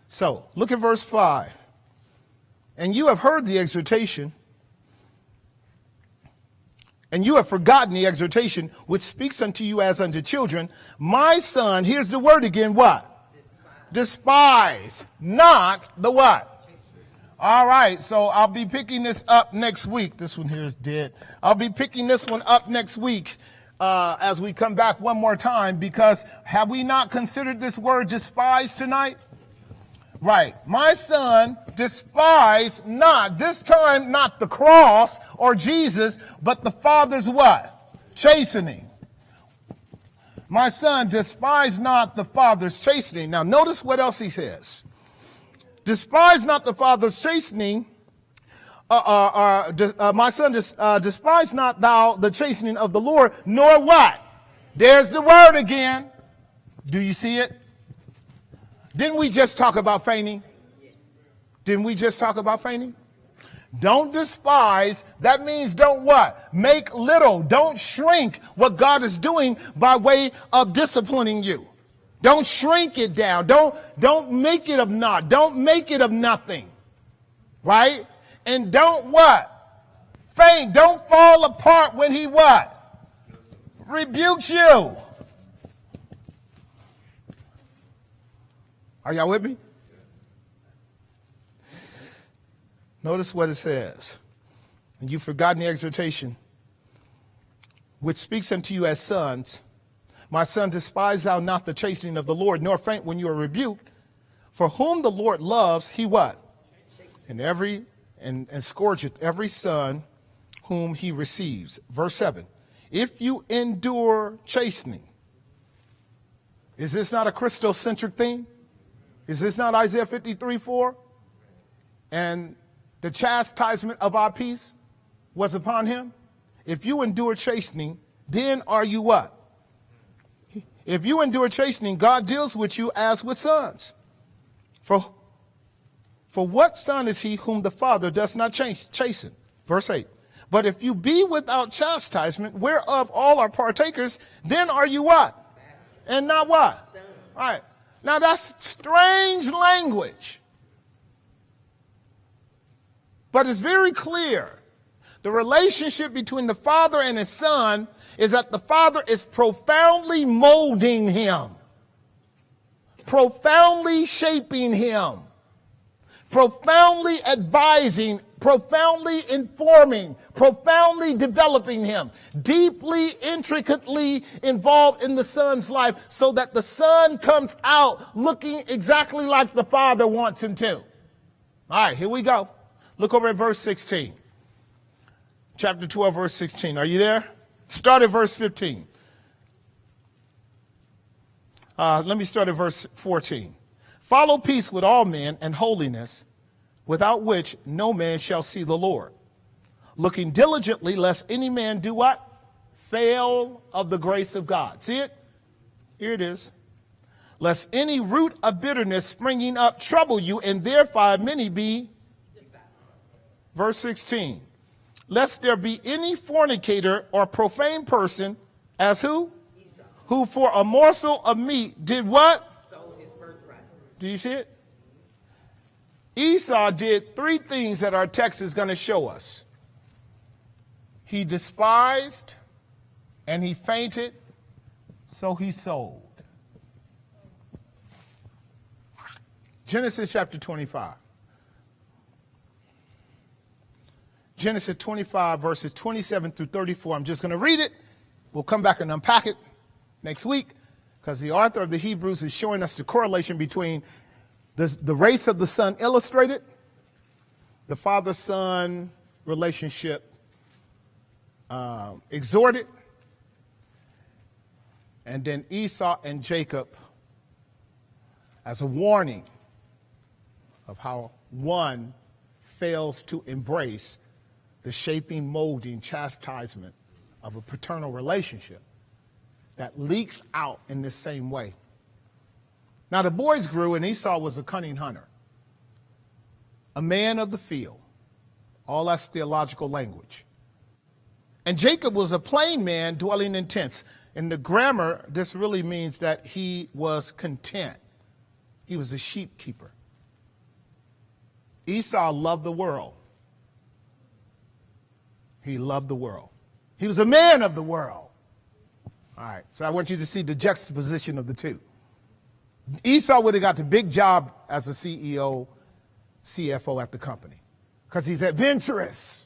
So look at verse 5. And you have heard the exhortation, and you have forgotten the exhortation which speaks unto you as unto children. My son, here's the word again, what? Despise not the what? All right, so I'll be picking this up next week. This one here is dead. I'll be picking this one up next week as we come back one more time, because have we not considered this word despise tonight? Right. My son, despise not, this time not the cross or Jesus, but the Father's what? Chastening. My son, despise not the Father's chastening. Now notice what else he says. Despise not the Father's chastening. My son, despise not thou the chastening of the Lord, nor what? There's the word again. Do you see it? Didn't we just talk about fainting? Didn't we just talk about fainting? Don't despise. That means don't what? Make little. Don't shrink what God is doing by way of disciplining you. Don't shrink it down. Don't make it of naught. Don't make it of nothing. Right? And don't what? Faint. Don't fall apart when he what? rebukes you. Are y'all with me? Notice what it says. And you've forgotten the exhortation, which speaks unto you as sons. My son, despise thou not the chastening of the Lord, nor faint when you are rebuked. For whom the Lord loves, he what? And scourgeth every son whom he receives. Verse 7. If you endure chastening. Is this not a Christocentric thing? Is this not Isaiah 53:4? And the chastisement of our peace was upon him. If you endure chastening, then are you what? If you endure chastening, God deals with you as with sons. For what son is he whom the Father does not chasten? Verse 8. But if you be without chastisement, whereof all are partakers, then are you what? And not what? Son. All right. Now that's strange language. But it's very clear. The relationship between the Father and his Son is that the Father is profoundly molding him, profoundly shaping him, profoundly advising, profoundly informing, profoundly developing him, deeply, intricately involved in the Son's life so that the Son comes out looking exactly like the Father wants him to. All right, here we go. Look over at verse 16. Chapter 12, verse 16. Are you there? Start at verse 15. Let me start at verse 14. Follow peace with all men and holiness, without which no man shall see the Lord. Looking diligently, lest any man do what? Fail of the grace of God. See it? Here it is. Lest any root of bitterness springing up trouble you, and thereby many be. Verse 16. Lest there be any fornicator or profane person, as who? Esau. Who for a morsel of meat did what? Sold his birthright. Do you see it? Esau did three things that our text is going to show us. He despised and he fainted, so he sold. Genesis chapter 25. Genesis 25, verses 27 through 34. I'm just going to read it. We'll come back and unpack it next week because the author of the Hebrews is showing us the correlation between the race of the son illustrated, the father-son relationship exhorted, and then Esau and Jacob as a warning of how one fails to embrace the shaping, molding, chastisement of a paternal relationship that leaks out in this same way. Now the boys grew, and Esau was a cunning hunter, a man of the field. All that's theological language. And Jacob was a plain man dwelling in tents. In the grammar, this really means that he was content. He was a sheep keeper. Esau loved the world. He loved the world. He was a man of the world. All right, so I want you to see the juxtaposition of the two. Esau would have got the big job as a CEO, CFO at the company because he's adventurous.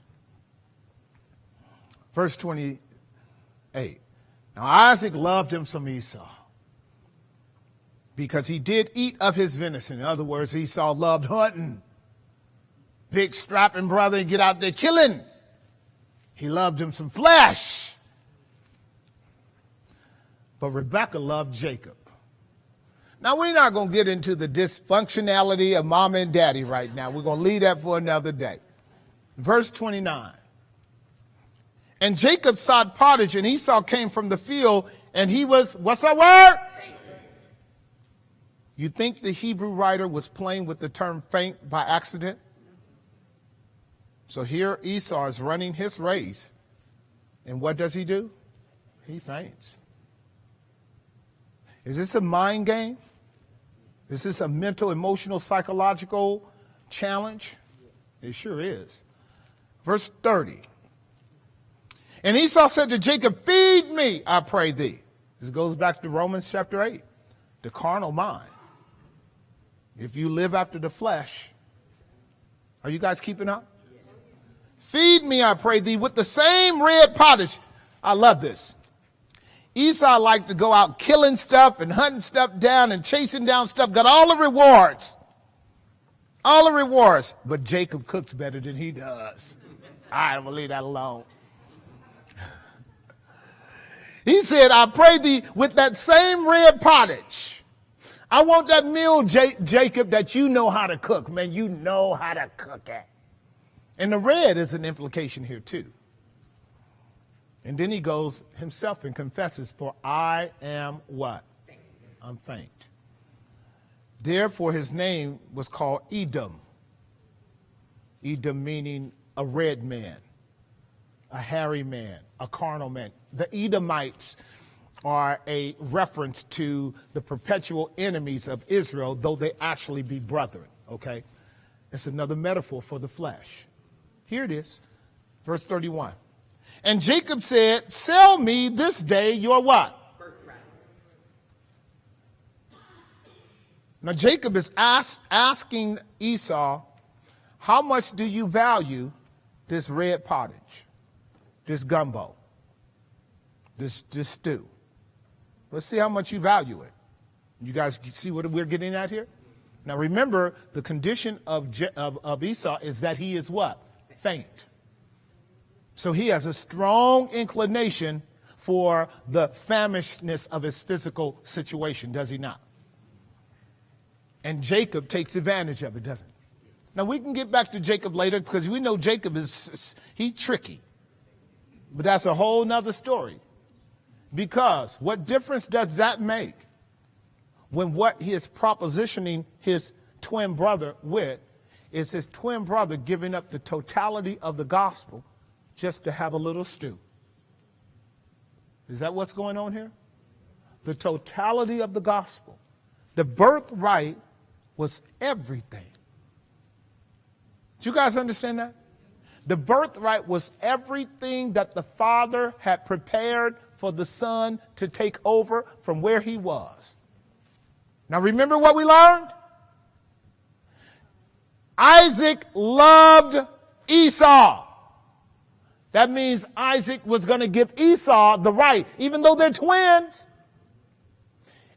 Verse 28. Now Isaac loved him some Esau because he did eat of his venison. In other words, Esau loved hunting. Big strapping brother and get out there killing. He loved him some flesh. But Rebekah loved Jacob. Now, we're not going to get into the dysfunctionality of mama and daddy right now. We're going to leave that for another day. Verse 29. And Jacob sought pottage, and Esau came from the field, and he was, what's that word? You think the Hebrew writer was playing with the term faint by accident? So here Esau is running his race. And what does he do? He faints. Is this a mind game? Is this a mental, emotional, psychological challenge? It sure is. Verse 30. And Esau said to Jacob, feed me, I pray thee. This goes back to Romans chapter 8, the carnal mind. If you live after the flesh, are you guys keeping up? Yes. Feed me, I pray thee, with the same red pottage. I love this. Esau liked to go out killing stuff and hunting stuff down and chasing down stuff, got all the rewards. All the rewards. But Jacob cooks better than he does. All right, I'm going to leave that alone. He said, I pray thee with that same red pottage. I want that meal, Jacob, that you know how to cook. Man, you know how to cook it. And the red is an implication here too. And then he goes himself and confesses, for I am what? Faint. I'm faint. Therefore his name was called Edom. Edom meaning a red man, a hairy man, a carnal man. The Edomites are a reference to the perpetual enemies of Israel, though they actually be brethren, okay? It's another metaphor for the flesh. Here it is, verse 31. And Jacob said, sell me this day your what? Birthright. Now Jacob is asking Esau, how much do you value this red pottage, this gumbo, this stew? Let's see how much you value it. You guys see what we're getting at here? Now remember, the condition of Esau is that he is what? Faint. So he has a strong inclination for the famishedness of his physical situation, does he not? And Jacob takes advantage of it, doesn't he? Now we can get back to Jacob later because we know Jacob he's tricky. But that's a whole nother story. Because what difference does that make when what he is propositioning his twin brother with is his twin brother giving up the totality of the gospel just to have a little stew? Is that what's going on here? The totality of the gospel. The birthright was everything. Do you guys understand that? The birthright was everything that the father had prepared for the son to take over from where he was. Now remember what we learned? Isaac loved Esau. That means Isaac was going to give Esau the right, even though they're twins.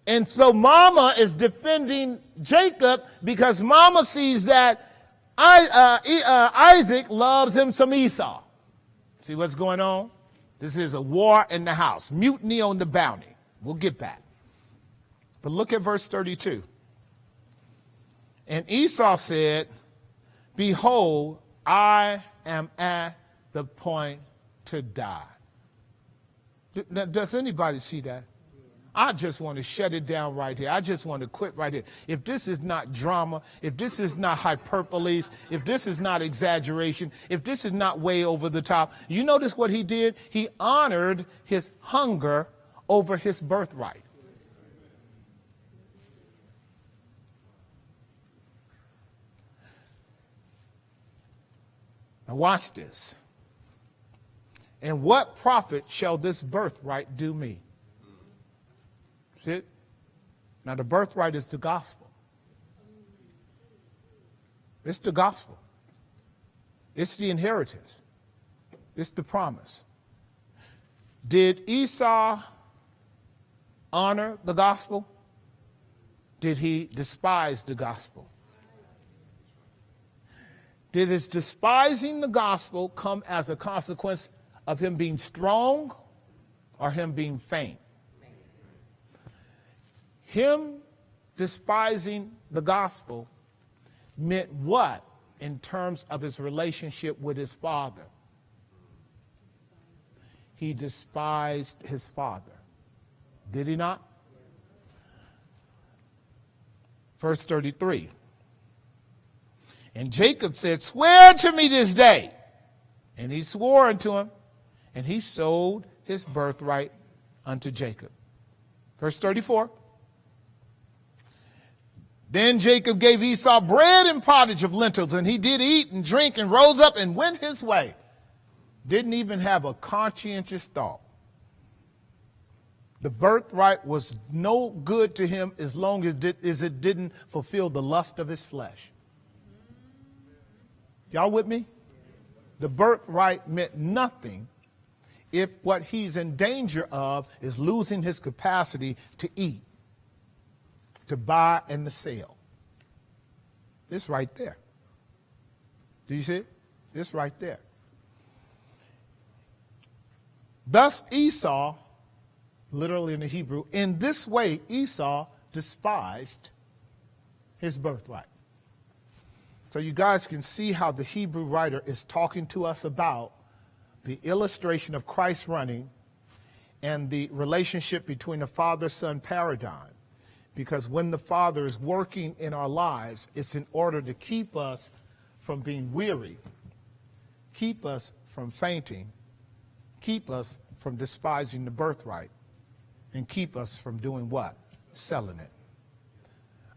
And so Mama is defending Jacob because Mama sees that Isaac loves him some Esau. See what's going on? This is a war in the house. Mutiny on the bounty. We'll get back. But look at verse 32. And Esau said, behold, I am at the point to die. Does anybody see that? I just want to shut it down right here. I just want to quit right here. If this is not drama, if this is not hyperbole, if this is not exaggeration, if this is not way over the top, you notice what he did? He honored his hunger over his birthright. Now watch this. And what profit shall this birthright do me? See it? Now the birthright is the gospel. It's the gospel. It's the inheritance. It's the promise. Did Esau honor the gospel? Did he despise the gospel? Did his despising the gospel come as a consequence of him being strong or him being faint? Him despising the gospel meant what in terms of his relationship with his father? He despised his father. Did he not? Verse 33. And Jacob said, swear to me this day. And he swore unto him, and he sold his birthright unto Jacob. Verse 34. Then Jacob gave Esau bread and pottage of lentils, and he did eat and drink and rose up and went his way. didn't even have a conscientious thought. The birthright was no good to him as long as it didn't fulfill the lust of his flesh. Y'all with me? The birthright meant nothing if what he's in danger of is losing his capacity to eat, to buy, and to sell. It's right there. Do you see it? It's right there. Thus Esau, literally in the Hebrew, in this way Esau despised his birthright. So you guys can see how the Hebrew writer is talking to us about the illustration of Christ running and the relationship between the father-son paradigm. Because when the Father is working in our lives, it's in order to keep us from being weary, keep us from fainting, keep us from despising the birthright, and keep us from doing what? Selling it.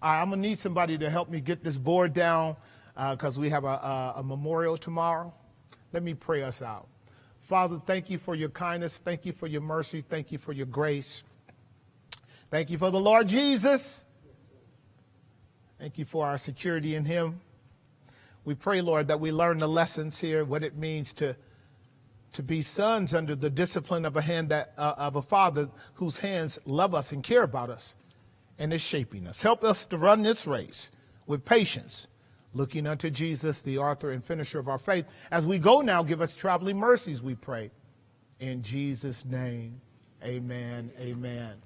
All right, I'm going to need somebody to help me get this board down because we have a memorial tomorrow. Let me pray us out. Father, thank you for your kindness. Thank you for your mercy. Thank you for your grace. Thank you for the Lord Jesus. Thank you for our security in him. We pray, Lord, that we learn the lessons here, what it means to be sons under the discipline of a father whose hands love us and care about us and is shaping us. Help us to run this race with patience, looking unto Jesus, the author and finisher of our faith. As we go now, give us traveling mercies, we pray. In Jesus' name, amen, amen.